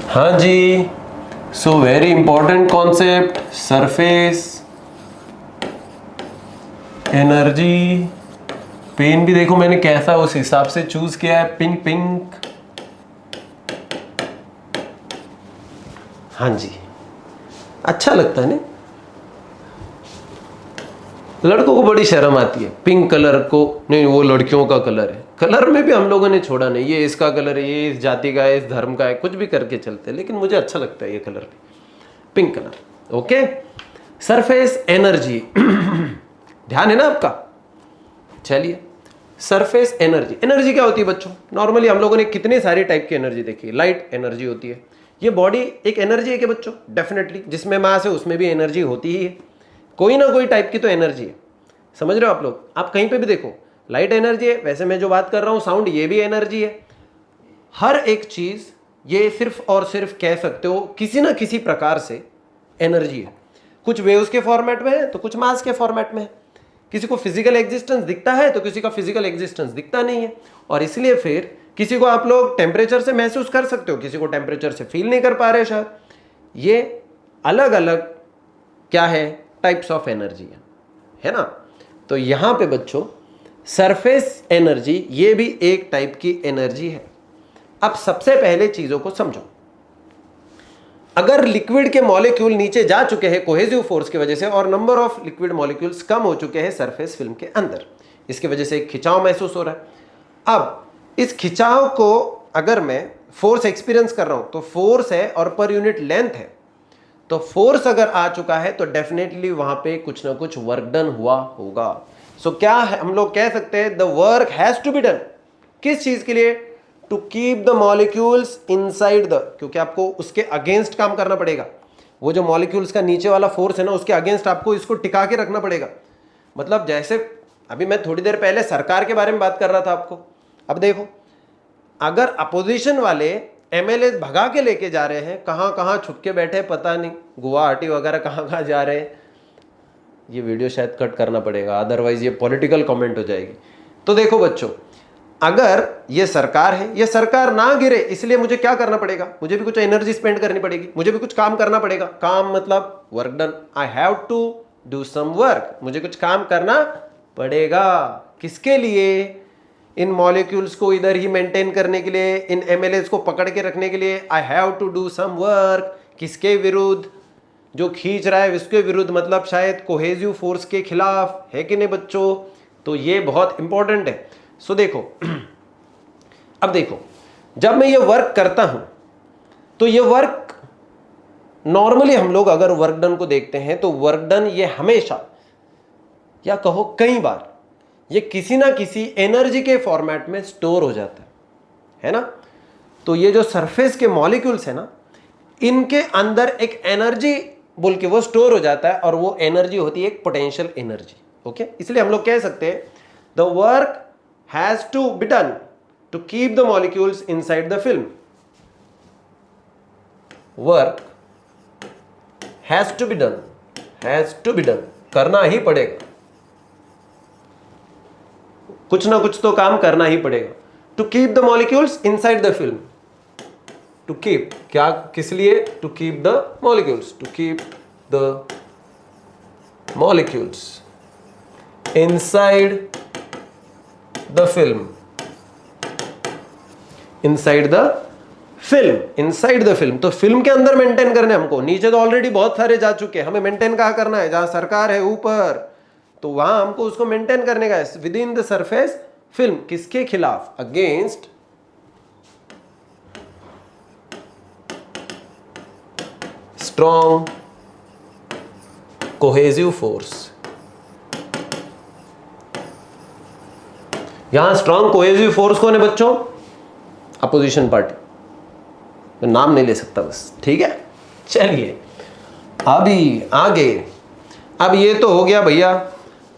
हाँ जी, so very important concept, surface energy. पेन भी देखो मैंने कैसा उस हिसाब से चूज किया है, पिंक पिंक। हाँ जी, अच्छा लगता है ना, लड़कों को बड़ी शर्म आती है पिंक कलर को, नहीं वो लड़कियों का कलर है। कलर में भी हम लोगों ने छोड़ा नहीं, ये इसका कलर है, ये इस जाति का है, इस धर्म का है, कुछ भी करके चलते हैं, लेकिन मुझे अच्छा लगता है ये कलर भी, pink colour, okay. Surface energy ध्यान है ना आपका? चलिए, सरफेस एनर्जी, एनर्जी क्या होती है बच्चों? नॉर्मली हम लोगों ने कितने सारे टाइप की एनर्जी देखी। लाइट एनर्जी होती है, ये बॉडी एक एनर्जी है कि बच्चों? डेफिनेटली, जिसमें मास है उसमें भी एनर्जी होती ही है, कोई ना कोई टाइप की तो एनर्जी है। समझ रहे हो आप लोग? आप कहीं पे भी देखो लाइट एनर्जी है, वैसे मैं जो बात कर रहा हूं साउंड, ये भी एनर्जी है। हर एक चीज ये सिर्फ और सिर्फ कह सकते हो किसी ना किसी प्रकार से एनर्जी है। कुछ वेव्स के फॉर्मेट में है तो कुछ मास के फॉर्मेट में है। किसी को फिजिकल एग्जिस्टेंस दिखता है तो किसी का फिजिकल एग्जिस्टेंस दिखता नहीं है। और इसलिए फिर किसी को आप लोग टेम्परेचर से महसूस कर सकते हो, किसी को टेम्परेचर से फील नहीं कर पा रहे शायद। ये अलग अलग क्या है, टाइप्स ऑफ एनर्जी है ना। तो यहां पे बच्चों सरफेस एनर्जी ये भी एक टाइप की एनर्जी है। अब सबसे पहले चीजों को समझो। अगर लिक्विड के मॉलिक्यूल नीचे जा चुके हैं कोहेसिव फोर्स की वजह से और नंबर ऑफ लिक्विड मॉलिक्यूल्स कम हो चुके हैं सरफेस फिल्म के अंदर, इसकी वजह से एक खिंचाव महसूस हो रहा है। अब इस खिंचाव को अगर मैं फोर्स एक्सपीरियंस कर रहा हूं तो फोर्स है और पर यूनिट लेंथ है, तो फोर्स अगर आ चुका है तो डेफिनेटली वहां पे कुछ ना कुछ वर्क डन हुआ होगा। सो क्या है, हम लोग कह सकते हैं the work has to be done. किस चीज के लिए? To keep the molecules inside the, क्योंकि आपको उसके अगेंस्ट काम करना पड़ेगा। वो जो मॉलिक्यूल्स का नीचे वाला फोर्स है ना, उसके अगेंस्ट आपको इसको टिका के रखना पड़ेगा। मतलब जैसे अभी मैं थोड़ी देर पहले सरकार के बारे में बात कर रहा था आपको, अब देखो अगर अपोजिशन वाले एमएलए भगा के लेके जा रहे हैं, कहां कहां छुप के बैठे पता नहीं, गुवाहाटी वगैरह कहां कहां जा रहे हैं, ये वीडियो शायद कट करना पड़ेगा अदरवाइज ये पॉलिटिकल कमेंट हो जाएगी। तो देखो बच्चों, अगर ये सरकार है, ये सरकार ना गिरे इसलिए मुझे क्या करना पड़ेगा? मुझे भी कुछ एनर्जी स्पेंड करनी पड़ेगी, मुझे भी कुछ काम करना पड़ेगा। काम मतलब work done, I have to do some work, मुझे कुछ काम करना पड़ेगा। किसके लिए? इन मॉलिक्यूल्स को इधर ही मेंटेन करने के लिए, इन एमएलएस को पकड़ के रखने के लिए I have to do some work. किसके विरुद्ध? जो खींच रहा है उसके विरुद्ध, मतलब शायद कोहेसिव फोर्स के खिलाफ, है कि नहीं बच्चों? तो ये बहुत इंपॉर्टेंट है। सो देखो अब देखो, जब मैं ये वर्क करता हूं तो ये वर्क नॉर्मली हम लोग अगर वर्क डन को देखते हैं तो वर्क डन ये हमेशा या कहो कई बार ये किसी ना किसी एनर्जी के फॉर्मेट में स्टोर हो जाता है ना। तो ये जो सरफेस के मॉलिक्यूल्स है ना, इनके अंदर एक एनर्जी बोल के वो स्टोर हो जाता है और वो एनर्जी होती है एक पोटेंशियल एनर्जी। ओके, इसलिए हम लोग कह सकते हैं the work has to be done to keep the molecules inside the film. Work has to be done, has to be done, करना ही पड़ेगा, कुछ ना कुछ तो काम करना ही पड़ेगा। To keep the molecules inside the film, to keep क्या, किस लिए, to keep the molecules, to keep the molecules inside the film, inside the film, inside the film. तो फिल्म के अंदर मेंटेन करने हमको, नीचे तो ऑलरेडी बहुत सारे जा चुके हैं, हमें मेंटेन कहां करना है, जहां सरकार है ऊपर, तो वहां हमको उसको मेंटेन करने का है with in the surface film. किसके खिलाफ, अगेंस्ट स्ट्रॉन्ग कोहेसिव फोर्स। यहां स्ट्रॉन्ग कोहेसिव फोर्स कौन है बच्चों, अपोजिशन पार्टी, तो नाम नहीं ले सकता बस, ठीक है। चलिए अभी आगे, अब ये तो हो गया भैया।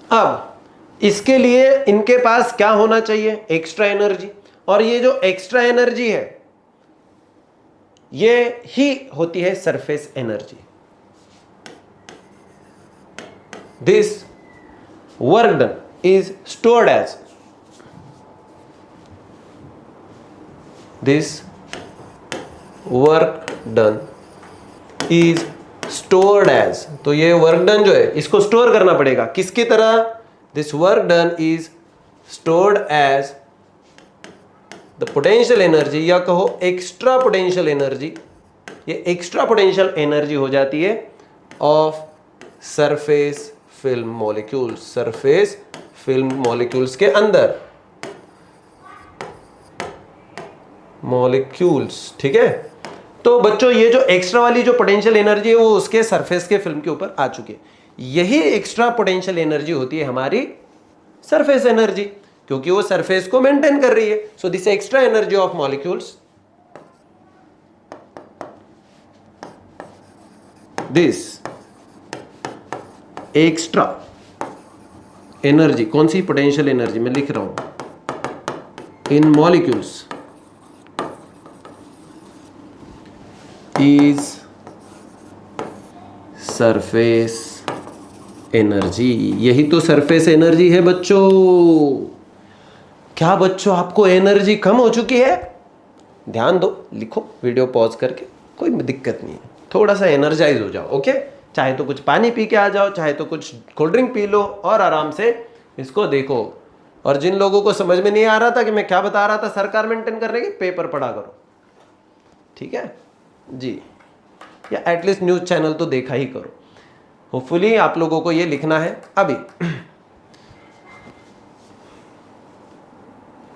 अब इसके लिए इनके पास क्या होना चाहिए, एक्स्ट्रा एनर्जी, और ये जो एक्स्ट्रा एनर्जी है ये ही होती है surface energy. This work done is stored as, this work done is stored as, तो ये वर्क डन जो है इसको स्टोर करना पड़ेगा किसकी तरह, this work done is stored as the potential energy, या कहो एक्स्ट्रा पोटेंशियल एनर्जी। ये एक्स्ट्रा पोटेंशियल एनर्जी हो जाती है of surface film molecules, surface film molecules के अंदर, मॉलिक्यूल्स, ठीक है। तो बच्चों ये जो एक्स्ट्रा वाली जो पोटेंशियल एनर्जी है वो उसके सरफेस के फिल्म के ऊपर आ चुकी है। यही एक्स्ट्रा पोटेंशियल एनर्जी होती है हमारी सरफेस एनर्जी, क्योंकि वो सरफेस को मेंटेन कर रही है। So this extra energy of molecules, this extra energy, कौन सी पोटेंशियल एनर्जी मैं लिख रहा हूं, इन मॉलिक्यूल्स इज सरफेस एनर्जी। यही तो सरफेस एनर्जी है बच्चों। क्या बच्चों आपको एनर्जी कम हो चुकी है, ध्यान दो, लिखो वीडियो पॉज करके, कोई दिक्कत नहीं है, थोड़ा सा एनर्जाइज हो जाओ। ओके, चाहे तो कुछ पानी पी के आ जाओ, चाहे तो कुछ कोल्ड ड्रिंक पी लो और आराम से इसको देखो। और जिन लोगों को समझ में नहीं आ रहा था कि मैं क्या बता रहा था सरकार मेंटेन करने की, पेपर पढ़ा करो, ठीक है जी, या एटलीस्ट न्यूज चैनल तो देखा ही करो। होपफुली आप लोगों को ये लिखना है अभी।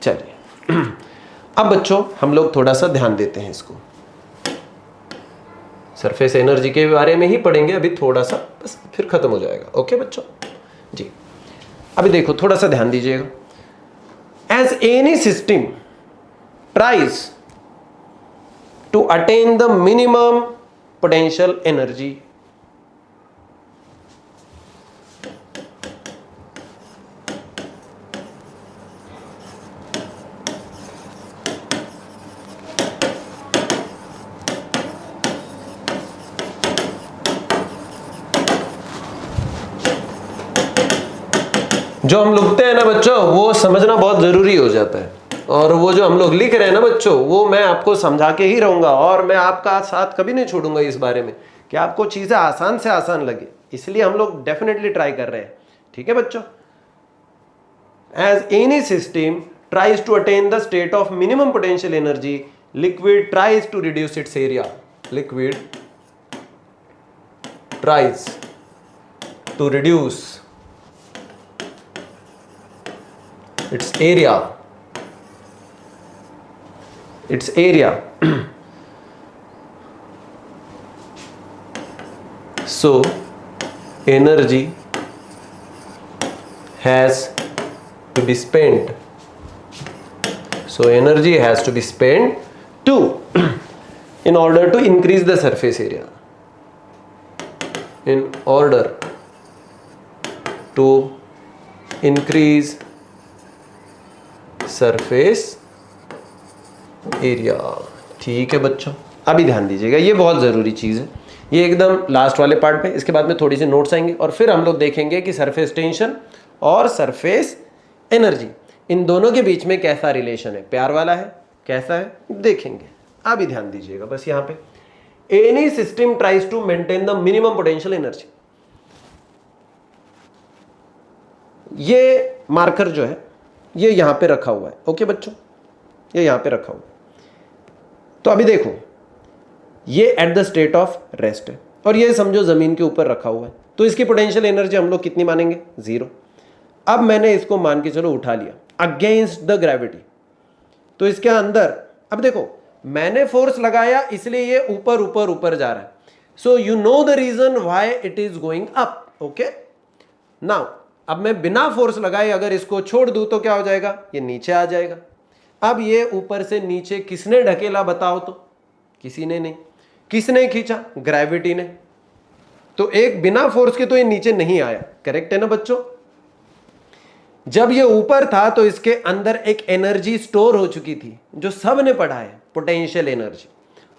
चलिए अब बच्चों हम लोग थोड़ा सा ध्यान देते हैं इसको, सरफेस एनर्जी के बारे में ही पढ़ेंगे अभी थोड़ा सा, बस फिर खत्म हो जाएगा। ओके बच्चों जी, अभी देखो थोड़ा सा ध्यान दीजिएगा। As any system tries to attain the minimum potential energy, जो हम लिखते हैं ना बच्चों वो समझना बहुत जरूरी हो जाता है, और वो जो हम लोग लिख रहे हैं ना बच्चों वो मैं आपको समझा के ही रहूंगा, और मैं आपका साथ कभी नहीं छोड़ूंगा इस बारे में कि आपको चीजें आसान से आसान लगे, इसलिए हम लोग डेफिनेटली ट्राई कर रहे हैं। ठीक है बच्चों, as any system tries to attain the state of minimum potential energy, liquid tries to reduce its area, liquid tries to reduce its area So energy has to be spent. So energy has to be spent to in order to increase the surface area. In order to increase surface area. ठीक है बच्चों, अभी ध्यान दीजिएगा, ये बहुत ज़रूरी चीज़ है, ये एकदम लास्ट वाले पार्ट पे। इसके बाद में थोड़ी सी नोट्स आएंगे और फिर हम लोग देखेंगे कि सरफेस टेंशन और सरफेस एनर्जी इन दोनों के बीच में कैसा रिलेशन है, प्यार वाला है, कैसा है, देखेंगे। अभी ध्यान दीजिएगा बस यहाँ पे, any system tries to maintain the minimum potential energy. ये मार्कर जो है ये यहां पे रखा हुआ है, ओके बच्चों, ये यहां पे रखा हुआ है। तो अभी देखो, ये at the state of rest है और ये समझो जमीन के ऊपर रखा हुआ है, तो इसकी पोटेंशियल एनर्जी हम लोग कितनी मानेंगे, 0। अब मैंने इसको मान के चलो उठा लिया अगेंस्ट द ग्रेविटी, तो इसके अंदर अब देखो मैंने फोर्स लगाया इसलिए ये ऊपर ऊपर ऊपर जा रहा है। So you know the reason why it is going up, okay. Now अब मैं बिना फोर्स लगाए अगर इसको छोड़ दूं तो क्या हो जाएगा, ये नीचे आ जाएगा। अब ये ऊपर से नीचे किसने ढकेला बताओ तो, किसी ने नहीं। किसने खींचा, ग्रेविटी ने। तो एक बिना फोर्स के तो ये नीचे नहीं आया, करेक्ट है ना बच्चों। जब ये ऊपर था तो इसके अंदर एक एनर्जी स्टोर हो चुकी थी जो सब ने पढ़ा है, पोटेंशियल एनर्जी।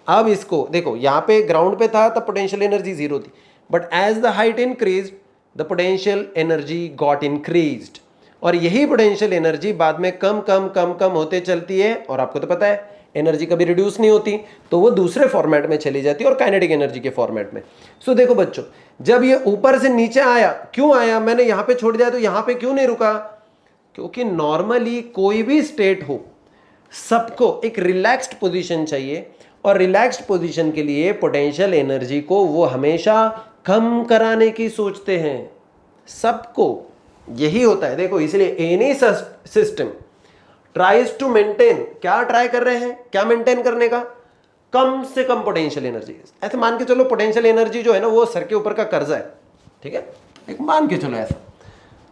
अब इसको देखो, यहां पे ग्राउंड पे था तब पोटेंशियल एनर्जी 0 थी, but as the height increased the potential energy got increased, और यही पोटेंशियल एनर्जी बाद में कम कम कम कम होते चलती है। और आपको तो पता है एनर्जी कभी रिड्यूस नहीं होती, तो वो दूसरे फॉर्मेट में चली जाती है और काइनेटिक एनर्जी के फॉर्मेट में। सो देखो बच्चों, जब ये ऊपर से नीचे आया, क्यों आया, मैंने यहां पे छोड़ दिया तो यहां पे क्यों नहीं रुका, क्योंकि नॉर्मली कोई भी स्टेट हो सबको एक रिलैक्स्ड पोजीशन चाहिए, और रिलैक्स्ड पोजीशन के लिए पोटेंशियल एनर्जी को वो हमेशा कम कराने की सोचते हैं, सबको यही होता है। देखो इसलिए any system tries to maintain, क्या ट्राई कर रहे हैं, क्या मेंटेन करने का, कम से कम पोटेंशियल एनर्जी। ऐसे मान के चलो पोटेंशियल एनर्जी जो है ना वो सर के ऊपर का कर्जा है, ठीक है, एक मान के चलो ऐसा,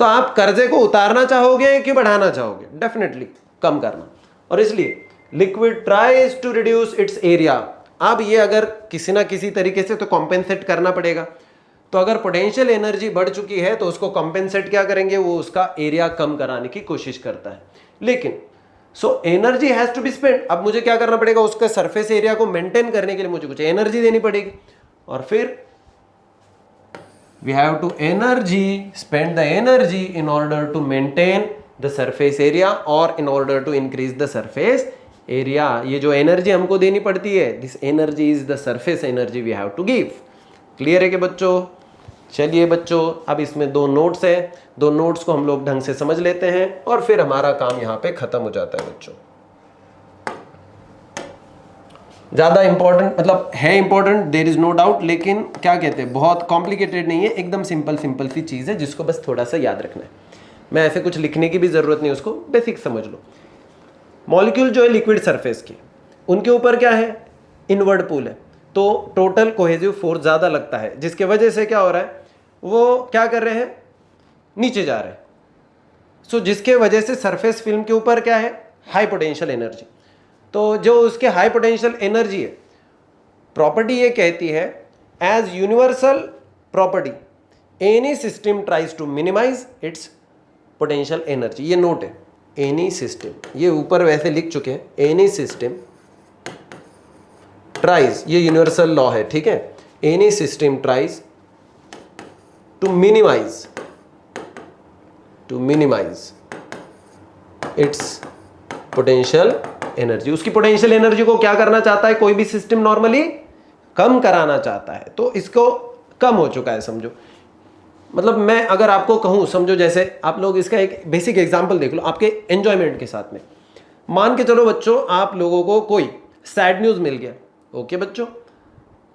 तो आप कर्जे को उतारना चाहोगे कि बढ़ाना चाहोगे, डेफिनेटली कम करना। और इसलिए liquid tries to reduce its area. अब ये अगर किसी ना किसी तरीके से तो कॉम्पेंसेट करना पड़ेगा, तो अगर पोटेंशियल एनर्जी बढ़ चुकी है तो उसको कॉम्पेंसेट क्या करेंगे, वो उसका एरिया कम कराने की कोशिश करता है। लेकिन so energy has to be spent, अब मुझे क्या करना पड़ेगा, उसके सरफेस एरिया को मेंटेन करने के लिए मुझे कुछ एनर्जी देनी पड़ेगी, और फिर we have to spend the energy in order to maintain the surface area or in order to increase the surface area। ये जो एनर्जी हमको देनी पड़ती है, this energy is the surface energy we have to give। Clear है कि बच्चों। चलिए बच्चों, अब इसमें 2 नोट्स है, 2 नोट्स को हम लोग ढंग से समझ लेते हैं और फिर हमारा काम यहाँ पे खत्म हो जाता है बच्चों। ज़्यादा इंपॉर्टेंट मतलब है important, there is no doubt, लेकिन क्या कहते हैं बहुत कॉम्प्लिकेटेड नहीं है, एकदम सिंपल सिंपल सी चीज़ है जिसको बस थोड़ा सा याद रखना है। मैं ऐसे कुछ लिखने की भी ज़रूरत नहीं, उसको बेसिक समझ लो। मॉलिक्यूल जो है लिक्विड सरफेस के, उनके ऊपर क्या है, इनवर्ड पुल है, तो टोटल कोहेसिव फोर्स ज़्यादा लगता है, जिसके वजह से क्या हो रहा है, वो क्या कर रहे हैं, नीचे जा रहे हैं। सो जिसके वजह से सरफेस फिल्म के ऊपर क्या है, हाई पोटेंशियल एनर्जी। तो जो उसके हाई पोटेंशियल एनर्जी है, प्रॉपर्टी ये कहती है as universal property any system tries to minimize its potential energy. ये नोट है, एनी सिस्टम, ये ऊपर वैसे लिख चुके हैं, एनी सिस्टम ट्राइज, ये यूनिवर्सल लॉ है, ठीक है, any system tries to minimize its potential energy. उसकी पोटेंशियल एनर्जी को क्या करना चाहता है, कोई भी सिस्टम नॉर्मली कम कराना चाहता है, तो इसको कम हो चुका है समझो। मतलब मैं अगर आपको कहूं, समझो जैसे आप लोग इसका एक बेसिक एग्जांपल देख लो आपके एंजॉयमेंट के साथ में। मान के चलो बच्चों, आप लोगों को कोई सैड न्यूज मिल गया, ओके बच्चों,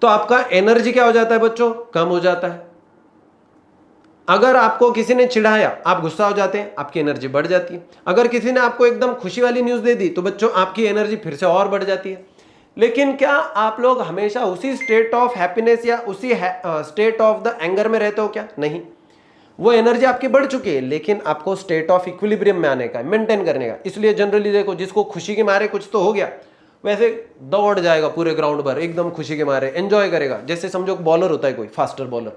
तो आपका एनर्जी क्या हो जाता है बच्चों, कम हो जाता है। अगर आपको किसी ने चिढ़ाया, आप गुस्सा हो जाते हैं, आपकी एनर्जी बढ़ जाती है। अगर किसी ने आपको एकदम खुशी वाली न्यूज़ दे दी तो बच्चों आपकी एनर्जी फिर से और बढ़ जाती है। लेकिन क्या आप लोग हमेशा उसी स्टेट ऑफ हैप्पीनेस या उसी स्टेट ऑफ द एंगर में रहते हो क्या? नहीं, वो एनर्जी आपकी बढ़ चुकी है, लेकिन आपको स्टेट ऑफ इक्विलिब्रियम में आने का, मेंटेन करने का। इसलिए जनरली देखो, जिसको खुशी के मारे कुछ तो हो गया, वैसे दौड़ जाएगा पूरे ग्राउंड पर एकदम खुशी के मारे, एंजॉय करेगा। जैसे समझो बॉलर होता है कोई फास्टर बॉलर,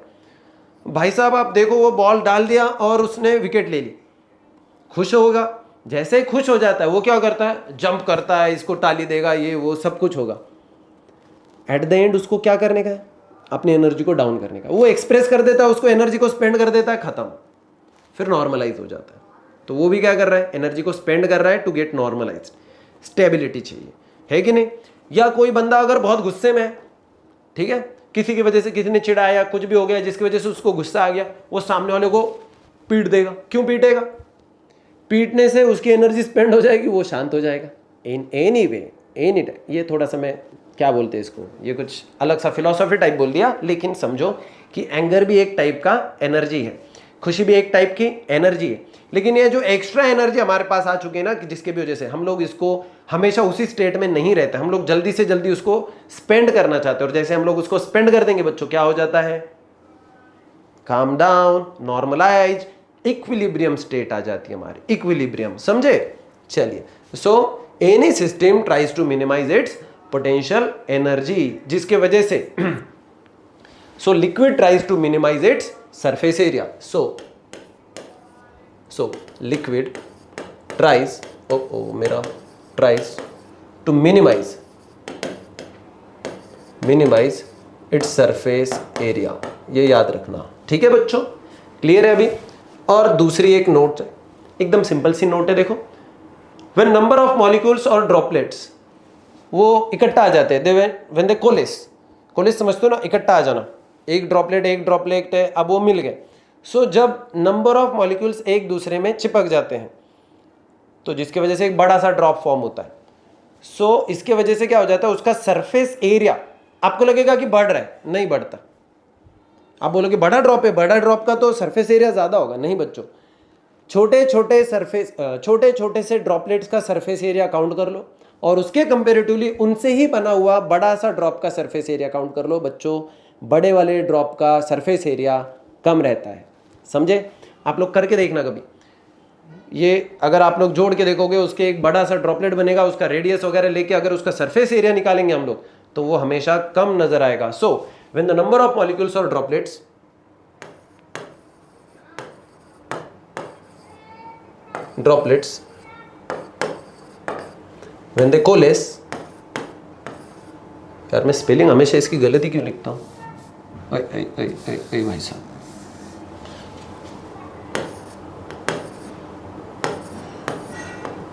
भाई साहब आप देखो वो बॉल डाल दिया और उसने विकेट ले ली, खुश होगा। जैसे ही खुश हो जाता है वो क्या करता है, जंप करता है, इसको टाली देगा, ये वो सब कुछ होगा। एट द एंड उसको क्या करने का है, अपनी एनर्जी को डाउन करने का। वो एक्सप्रेस कर देता है, उसको एनर्जी को स्पेंड कर देता है, खत्म, फिर नॉर्मलाइज हो जाता है। तो वो भी क्या कर रहा है, एनर्जी को स्पेंड कर रहा है टू गेट नॉर्मलाइज। स्टेबिलिटी चाहिए, है कि नहीं? या कोई बंदा अगर बहुत गुस्से में है, ठीक है, किसी की वजह से किसी ने चिढ़ाया, कुछ भी हो गया जिसकी वजह से उसको गुस्सा आ गया, वो सामने वाले को पीट देगा। क्यों पीटेगा? पीटने से उसकी एनर्जी स्पेंड हो जाएगी, वो शांत हो जाएगा। In any way, any time. ये थोड़ा सा मैं क्या बोलते हैं इसको, ये कुछ अलग सा फिलॉसफी टाइप बोल दिया, लेकिन समझो कि एंगर भी एक टाइप का एनर्जी है, खुशी भी एक टाइप की एनर्जी है। लेकिन ये जो एक्स्ट्रा एनर्जी हमारे पास आ चुकी है ना, कि जिसके भी वजह से हम लोग इसको हमेशा उसी स्टेट में नहीं रहते, हम लोग जल्दी से जल्दी उसको स्पेंड करना चाहते हैं। और जैसे हम लोग उसको स्पेंड कर देंगे बच्चों, क्या हो जाता है, calm down, normalize, equilibrium state आ जाती है हमारी, इक्विलिब्रियम। समझे? चलिए, so any system tries to minimize its potential energy, जिसके वजह से so liquid tries to minimize its surface area. So liquid tries to minimize its surface area। ये याद रखना, ठीक है बच्चों? क्लियर है अभी? और दूसरी एक नोट है, एकदम सिंपल सी नोट है, देखो। when number of molecules और droplets वो इकट्ठा आ जाते हैं, when they coalesce समझते हो ना, इकट्ठा आ जाना, एक ड्रॉपलेट है, अब वो मिल गए। सो जब नंबर ऑफ मॉलिक्यूल्स एक दूसरे में चिपक जाते हैं, तो जिसकी वजह से एक बड़ा सा ड्रॉप फॉर्म होता है। सो इसके वजह से क्या हो जाता है, उसका सरफेस एरिया, आपको लगेगा कि बढ़ रहा है, नहीं बढ़ता। आप बोलोगे बड़ा ड्रॉप है, बड़ा ड्रॉप का तो सरफेस एरिया ज्यादा होगा। नहीं बच्चों, छोटे छोटे से ड्रॉपलेट्स का सरफेस एरिया काउंट कर लो, और उसके कंपेरेटिवली उनसे ही बना हुआ बड़ा सा ड्रॉप का सरफेस एरिया काउंट कर लो। बच्चों, बड़े वाले ड्रॉप का सरफेस एरिया कम रहता है। समझे? आप लोग करके देखना कभी, ये अगर आप लोग जोड़ के देखोगे, उसके एक बड़ा सा ड्रॉपलेट बनेगा, उसका रेडियस वगैरह लेके अगर उसका सरफेस एरिया निकालेंगे हम लोग, तो वो हमेशा कम नजर आएगा। So when the number of molecules और ड्रॉपलेट्स व्हेन दे कोलेस, यार मैं स्पेलिंग हमेशा इसकी गलती क्यों लिखता हूं? भाई साहब,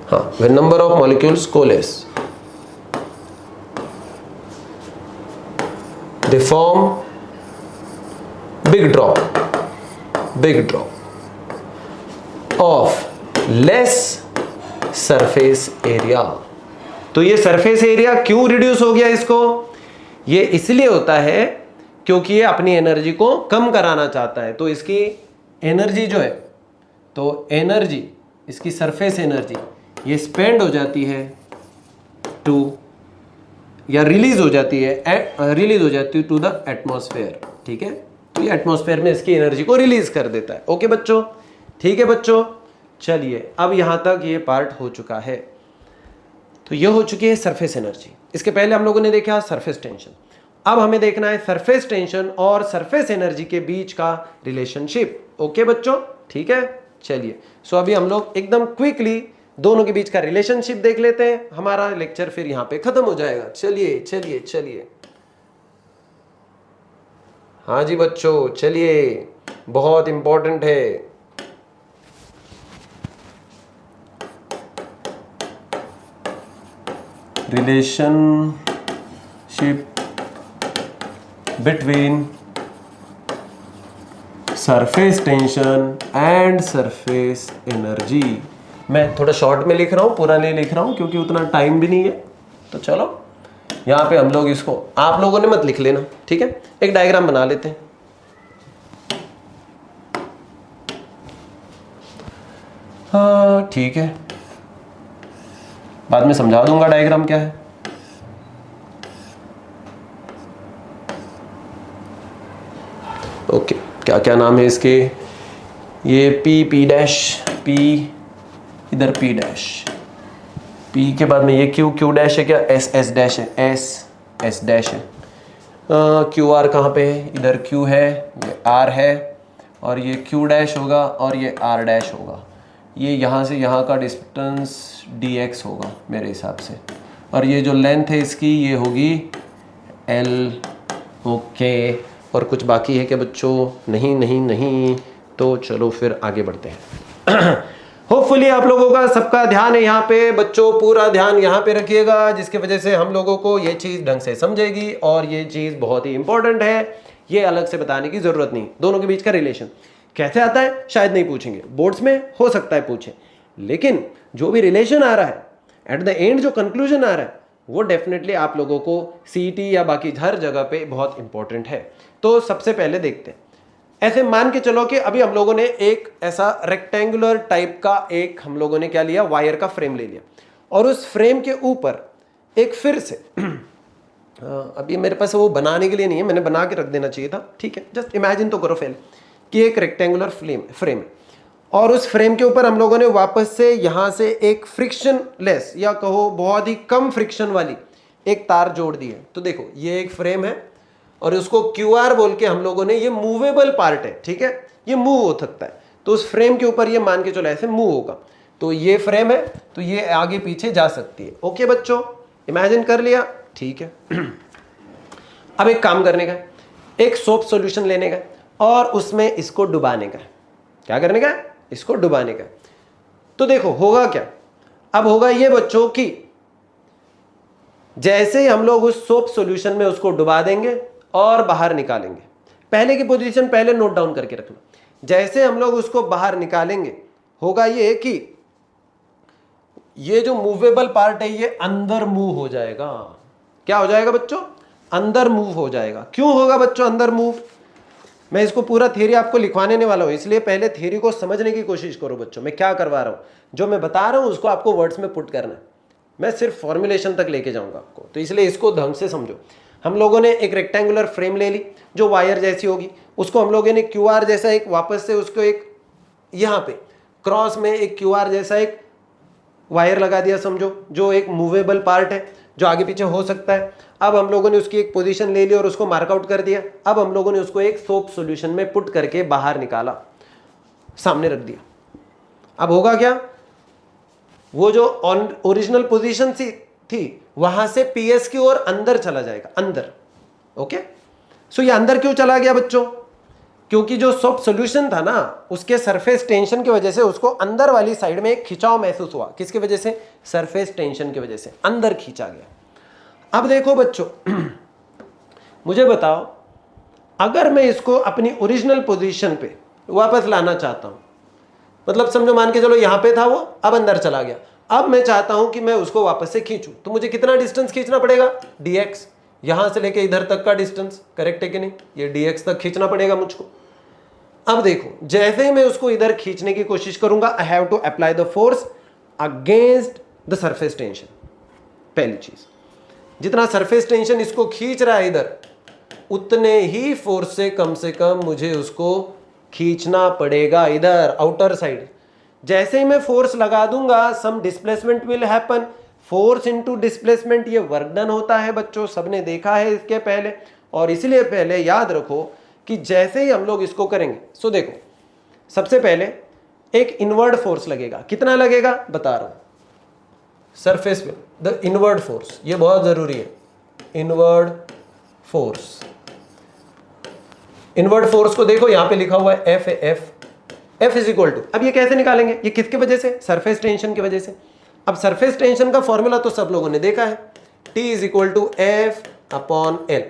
हाँ, when number of molecules coalesce, they form big drop of less surface area। तो ये सरफेस एरिया क्यों रिड्यूस हो गया इसको? ये इसलिए होता है क्योंकि ये अपनी एनर्जी को कम कराना चाहता है। तो इसकी एनर्जी जो है, तो एनर्जी, इसकी सरफेस एनर्जी ये स्पेंड हो जाती है या रिलीज हो जाती है टू द एटमॉस्फेयर। ठीक है, तो ये एटमॉस्फेयर में इसकी एनर्जी को रिलीज कर देता है। ओके बच्चों, ठीक है बच्चों। चलिए, अब यहां तक ये पार्ट हो चुका है। तो ये हो चुकी है सरफेस एनर्जी। इसके पहले हम लोगों ने देखा सरफेस टेंशन। अब हमें देखना है सरफेस टेंशन और सरफेस एनर्जी के बीच का रिलेशनशिप। ओके बच्चों, ठीक है। चलिए, सो अभी हम लोग एकदम क्विकली दोनों के बीच का रिलेशनशिप देख लेते हैं, हमारा लेक्चर फिर यहां पे खत्म हो जाएगा। चलिए चलिए चलिए, हाँ जी बच्चों, चलिए, बहुत इंपॉर्टेंट है। Relationship between surface tension and surface energy. मैं थोड़ा शॉर्ट में लिख रहा हूं, पूरा नहीं लिख रहा हूं क्योंकि उतना टाइम भी नहीं है। तो चलो यहां पे हम लोग इसको, आप लोगों ने मत लिख लेना, ठीक है। एक डायग्राम बना लेते हैं। हाँ ठीक है, बाद में समझा दूंगा डायग्राम क्या है। ओके, क्या क्या नाम है इसके, ये पी डैश, पी इधर पी डैश, पी के बाद में ये क्यू डैश है क्या, एस डैश है, एस डैश है, क्यू आर कहाँ पे है, इधर क्यू है, ये आर है, और ये क्यू डैश होगा और ये आर डैश होगा। ये यहाँ से यहाँ का डिस्टेंस डी एक्स होगा मेरे हिसाब से, और ये जो लेंथ है इसकी ये होगी एल। ओके, और कुछ बाकी है क्या बच्चों? नहीं नहीं नहीं, तो चलो फिर आगे बढ़ते हैं। होपफुली आप लोगों का सबका ध्यान है यहाँ पे बच्चों, पूरा ध्यान यहाँ पे रखिएगा, जिसकी वजह से हम लोगों को ये चीज़ ढंग से समझेगी, और ये चीज़ बहुत ही इंपॉर्टेंट है, ये अलग से बताने की जरूरत नहीं। दोनों के बीच का रिलेशन कैसे आता है शायद नहीं पूछेंगे, बोर्ड्स में हो सकता है पूछे, लेकिन जो भी रिलेशन आ रहा है एट द एंड, जो कंक्लूजन आ रहा है, वो डेफिनेटली आप लोगों को सीईटी या बाकी हर जगह पे बहुत इंपॉर्टेंट है। तो सबसे पहले देखते हैं, ऐसे मान के चलो कि अभी हम लोगों ने एक ऐसा रेक्टेंगुलर टाइप का एक हम लोगों ने क्या लिया, वायर का फ्रेम ले लिया, और उस फ्रेम के ऊपर एक फिर से अभी मेरे पास वो बनाने के लिए नहीं है, मैंने बना के रख देना चाहिए था, ठीक है, जस्ट इमेजिन तो करो पहले कि एक रेक्टेंगुलर फ्रेम है, और उस फ्रेम के ऊपर हम लोगों ने वापस से यहाँ से एक फ्रिक्शन लेस या कहो बहुत ही कम फ्रिक्शन वाली एक तार जोड़ दी है। तो देखो ये एक फ्रेम है, और उसको QR बोल के हम लोगों ने, ये मूवेबल पार्ट है, ठीक है, ये मूव हो सकता है, तो उस फ्रेम के ऊपर ये मान के चलो ऐसे मूव होगा, तो ये फ्रेम है, तो ये आगे पीछे जा सकती है। ओके बच्चों, इमेजिन कर लिया, ठीक है। अब एक काम करने का है, एक सोप सॉल्यूशन लेने का और उसमें इसको डुबाने का है। क्या करने का है? इसको डुबाने का। तो देखो होगा क्या, अब होगा ये बच्चों की जैसे ही हम लोग उस सोप सॉल्यूशन में उसको डुबा देंगे और बाहर निकालेंगे, पहले की पोजीशन पहले नोट डाउन करके रखना, जैसे हम लोग उसको बाहर निकालेंगे होगा ये कि ये जो मूवेबल पार्ट है ये अंदर मूव हो जाएगा। क्या हो जाएगा बच्चों? अंदर मूव हो जाएगा। क्यों होगा बच्चों अंदर मूव? मैं इसको पूरा थ्योरी आपको लिखवाने वाला हूं, इसलिए पहले थ्योरी को समझने की कोशिश करो बच्चों। मैं क्या करवा रहा हूं, जो मैं बता रहा हूं उसको आपको वर्ड्स में पुट करना है, मैं सिर्फ फॉर्मुलेशन तक लेके जाऊंगा आपको, तो इसलिए इसको ढंग से समझो। हम लोगों ने एक रेक्टेंगुलर फ्रेम ले ली जो वायर जैसी होगी, उसको हम लोगों ने QR जैसा एक वापस से उसको एक यहाँ पे क्रॉस में एक QR जैसा एक वायर लगा दिया समझो, जो एक मूवेबल पार्ट है जो आगे पीछे हो सकता है। अब हम लोगों ने उसकी एक पोजीशन ले ली और उसको मार्कआउट कर दिया। अब हम लोगों ने उसको एक सोप सॉल्यूशन में पुट करके बाहर निकाला, सामने रख दिया। अब होगा क्या, वो जो ओरिजिनल पोजीशन थी वहां से PS की ओर अंदर चला जाएगा, अंदर। ओके, सो ये अंदर क्यों चला गया बच्चों? क्योंकि जो सोप सॉल्यूशन था ना, उसके सरफेस टेंशन की वजह से उसको अंदर वाली साइड में एक खिंचाव महसूस हुआ। किसकी वजह से? सरफेस टेंशन की वजह से अंदर खींचा गया। अब देखो बच्चों, मुझे बताओ, अगर मैं इसको अपनी ओरिजिनल पोजीशन पे वापस लाना चाहता हूं, मतलब समझो मान के चलो यहां पे था वो, अब अंदर चला गया, अब मैं चाहता हूं कि मैं उसको वापस से खींचूं, तो मुझे कितना डिस्टेंस खींचना पड़ेगा? dx, यहां से लेके इधर तक का डिस्टेंस, करेक्ट है कि नहीं? ये dx तक खींचना पड़ेगा मुझको। अब देखो, जैसे ही मैं उसको इधर खींचने की कोशिश करूंगा, I have to apply the force against the surface tension. पहली चीज, जितना सरफेस टेंशन इसको खींच रहा है इधर, उतने ही फोर्स से कम मुझे उसको खींचना पड़ेगा इधर आउटर साइड। जैसे ही मैं फोर्स लगा दूंगा, some displacement will happen. Force into displacement ये वर्क डन होता है बच्चों, सबने देखा है इसके पहले, और इसलिए पहले याद रखो कि जैसे ही हम लोग इसको करेंगे, सो देखो सबसे पहले एक इनवर्ड फोर्स लगेगा। कितना लगेगा बता रहा हूं, सरफेस पे द इनवर्ड फोर्स, ये बहुत जरूरी है। इनवर्ड फोर्स, इनवर्ड फोर्स को देखो यहां पे लिखा हुआ है F इज इक्वल टू, अब ये कैसे निकालेंगे? ये किसकी वजह से? सरफेस टेंशन की वजह से। अब सरफेस टेंशन का फॉर्मूला तो सब लोगों ने देखा है, T is equal to F/L।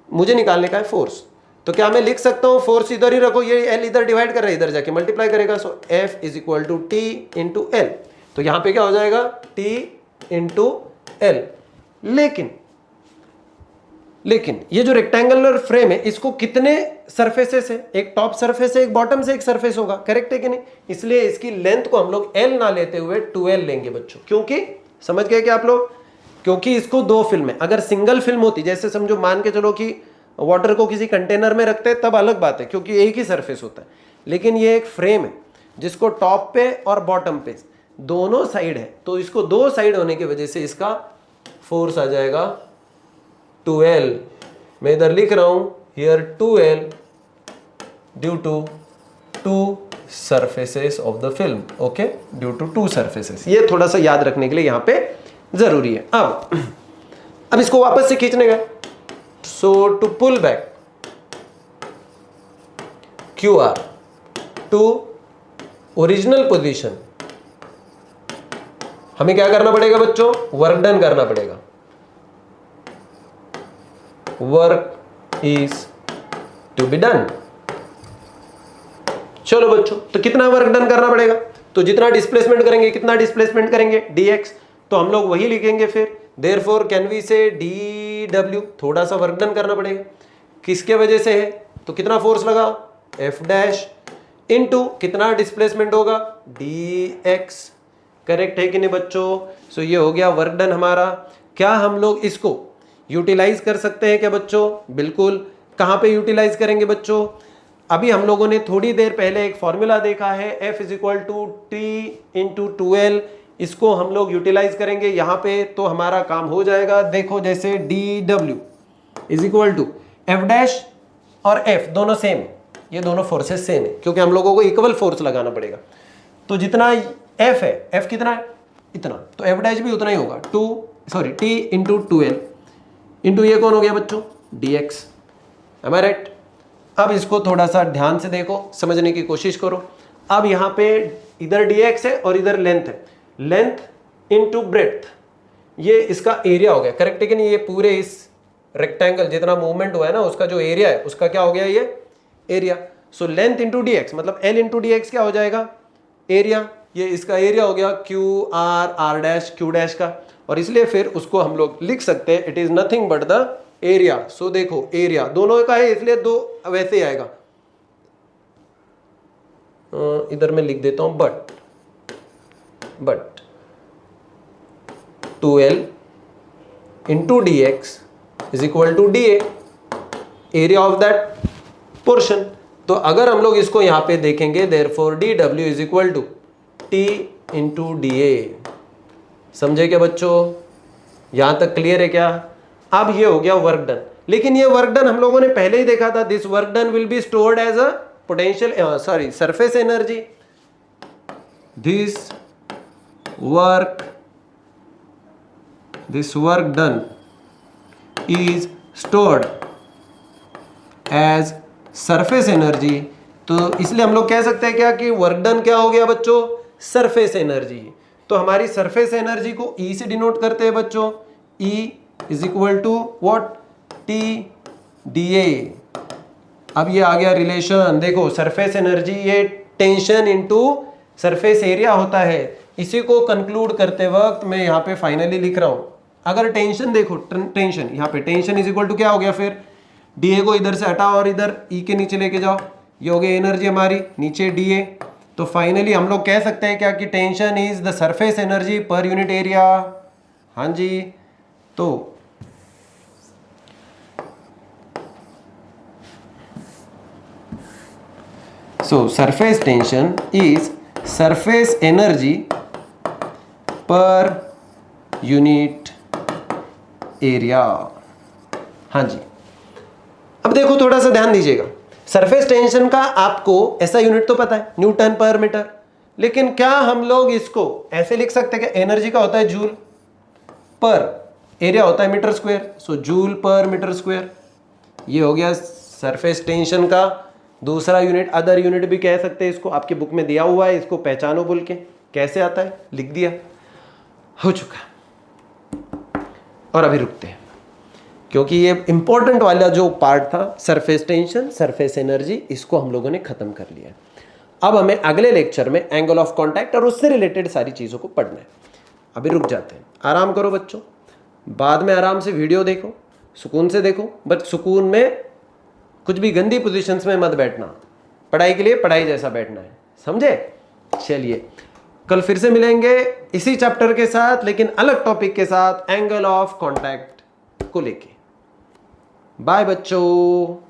मुझे निकालने का है फोर्स, तो क्या मैं लिख सकता हूं फोर्स इधर ही रखो, ये L इधर डिवाइड कर रहा है, इधर जाके मल्टीप्लाई करेगा, so F is equal to T into L। तो यहां पे क्या हो जाएगा? T into L। लेकिन ये जो रेक्टेंगुलर फ्रेम है, इसको कितने सरफेसेस है? एक टॉप सरफेस है, एक बॉटम से एक सरफेस होगा, करेक्ट है कि नहीं? इसलिए इसकी लेंथ को हम लोग L ना लेते हुए 2L लेंगे बच्चों। क्योंकि समझ गए क्या आप लोग? क्योंकि इसको दो फिल्म है, अगर सिंगल फिल्म होती, जैसे समझो मान के चलो कि वाटर को किसी कंटेनर में रखते हैं तब अलग बात है, क्योंकि एक ही सरफेस होता है। लेकिन ये एक फ्रेम है जिसको टॉप पे और बॉटम पे दोनों साइड है, तो इसको दो साइड होने की वजह से इसका फोर्स आ जाएगा 2L। मैं इधर लिख रहा हूं here 2L due to 2 surfaces of the film, okay, due to 2 surfaces। ये थोड़ा सा याद रखने के लिए यहाँ पे जरूरी है। अब इसको वापस से खींचने का, so to pull back QR to original position हमें क्या करना पड़ेगा बच्चों? वर्क डन करना पड़ेगा। Work is to be done. चलो बच्चों, तो कितना वर्क डन करना पड़ेगा? तो जितना डिस्प्लेसमेंट करेंगे, कितना डिस्प्लेसमेंट करेंगे? dx। तो हम लोग वही लिखेंगे फिर, देयरफॉर कैन वी से dw। थोड़ा सा वर्क डन करना पड़ेगा, किसके वजह से है? तो कितना फोर्स लगा? F डैश इनटू कितना डिस्प्लेसमेंट होगा? dx। करेक्ट है कि नहीं बच्चों? सो ये हो गया वर्क डन हमारा। क्या हम लोग इसको यूटिलाइज कर सकते हैं क्या बच्चों? बिल्कुल। कहां पे यूटिलाइज करेंगे बच्चों? अभी हम लोगों ने थोड़ी देर पहले एक फॉर्मूला देखा है, F is equal to T into 2L। इसको हम लोग यूटिलाइज करेंगे यहाँ पे, तो हमारा काम हो जाएगा। देखो जैसे dw is equal to F dash और F दोनों सेम है, ये दोनों फोर्सेस सेम है, क्योंकि हम लोगों को इक्वल फोर्स लगाना पड़ेगा। तो जितना F है, F कितना है? इतना, तो F डैश भी उतना ही होगा, T इंटू 2L इंटू ये कौन हो गया बच्चों? dx। एम आई राइट? अब इसको थोड़ा सा ध्यान से देखो, समझने की कोशिश करो। अब यहाँ पे इधर dx है और इधर लेंथ है, लेंथ इंटू ब्रेड्थ, ये इसका एरिया हो गया। करेक्ट है कि नहीं? ये पूरे इस रेक्टेंगल जितना मूवमेंट हुआ है ना, उसका जो एरिया है उसका क्या हो गया? ये area. So length into dx मतलब L इंटू dx क्या हो जाएगा? एरिया। ये इसका एरिया हो गया QR डैश Q डैश का, और इसलिए फिर उसको हम लोग लिख सकते हैं it is nothing but the area. So देखो एरिया दोनों का है, इसलिए दो वैसे ही आएगा। इधर मैं लिख देता हूं but 2L into dx is equal to dA, area of that portion. तो अगर हम लोग इसको यहां पे देखेंगे, therefore dw is equal to T into dA। समझे क्या बच्चों? यहां तक क्लियर है क्या? अब ये हो गया वर्क डन। लेकिन ये वर्क डन हम लोगों ने पहले ही देखा था, this work done will be stored as a potential surface energy. This work done is stored as surface energy. तो इसलिए हम लोग कह सकते हैं क्या कि वर्क डन क्या हो गया बच्चों? Surface energy. तो हमारी सरफेस एनर्जी को E से डिनोट करते हैं बच्चों, E is equal to what? T dA। अब ये आ गया रिलेशन। देखो सरफेस एनर्जी ये टेंशन इनटू सरफेस एरिया होता है। इसी को कंक्लूड करते वक्त मैं यहाँ पे फाइनली लिख रहा हूँ, अगर टेंशन देखो, टेंशन यहाँ पे टेंशन इज इक्वल टू क्या हो गया? फिर dA को इधर से हटाओ और इधर E के नीचे लेके जाओ, ये हो गया एनर्जी हमारी, नीचे dA। तो फाइनली हम लोग कह सकते हैं क्या कि tension is the surface energy per unit area. हाँ जी, तो surface tension is surface energy per unit area. हाँ जी, अब देखो थोड़ा सा ध्यान दीजिएगा, सरफेस टेंशन का आपको ऐसा यूनिट तो पता है, न्यूटन पर मीटर। लेकिन क्या हम लोग इसको ऐसे लिख सकते हैं कि एनर्जी का होता है जूल पर, एरिया होता है मीटर स्क्वायर, सो जूल पर मीटर स्क्वायर। ये हो गया सरफेस टेंशन का दूसरा यूनिट। अदर यूनिट भी कह सकते हैं इसको, आपकी बुक में दिया हुआ है, इसको पहचानो बोल के। कैसे आता है? लिख दिया, हो चुका। और अभी रुकते हैं, क्योंकि ये इंपॉर्टेंट वाला जो पार्ट था सरफेस टेंशन, सरफेस एनर्जी, इसको हम लोगों ने खत्म कर लिया। अब हमें अगले लेक्चर में एंगल ऑफ कांटेक्ट और उससे रिलेटेड सारी चीज़ों को पढ़ना है। अभी रुक जाते हैं, आराम करो बच्चों, बाद में आराम से वीडियो देखो, सुकून से देखो, बट सुकून में कुछ भी गंदी पोजीशंस में मत बैठना। पढ़ाई के लिए पढ़ाई जैसा बैठना है, समझे? चलिए, कल फिर से मिलेंगे इसी चैप्टर के साथ, लेकिन अलग टॉपिक के साथ, एंगल ऑफ कांटेक्ट को लेके। बाय बच्चों।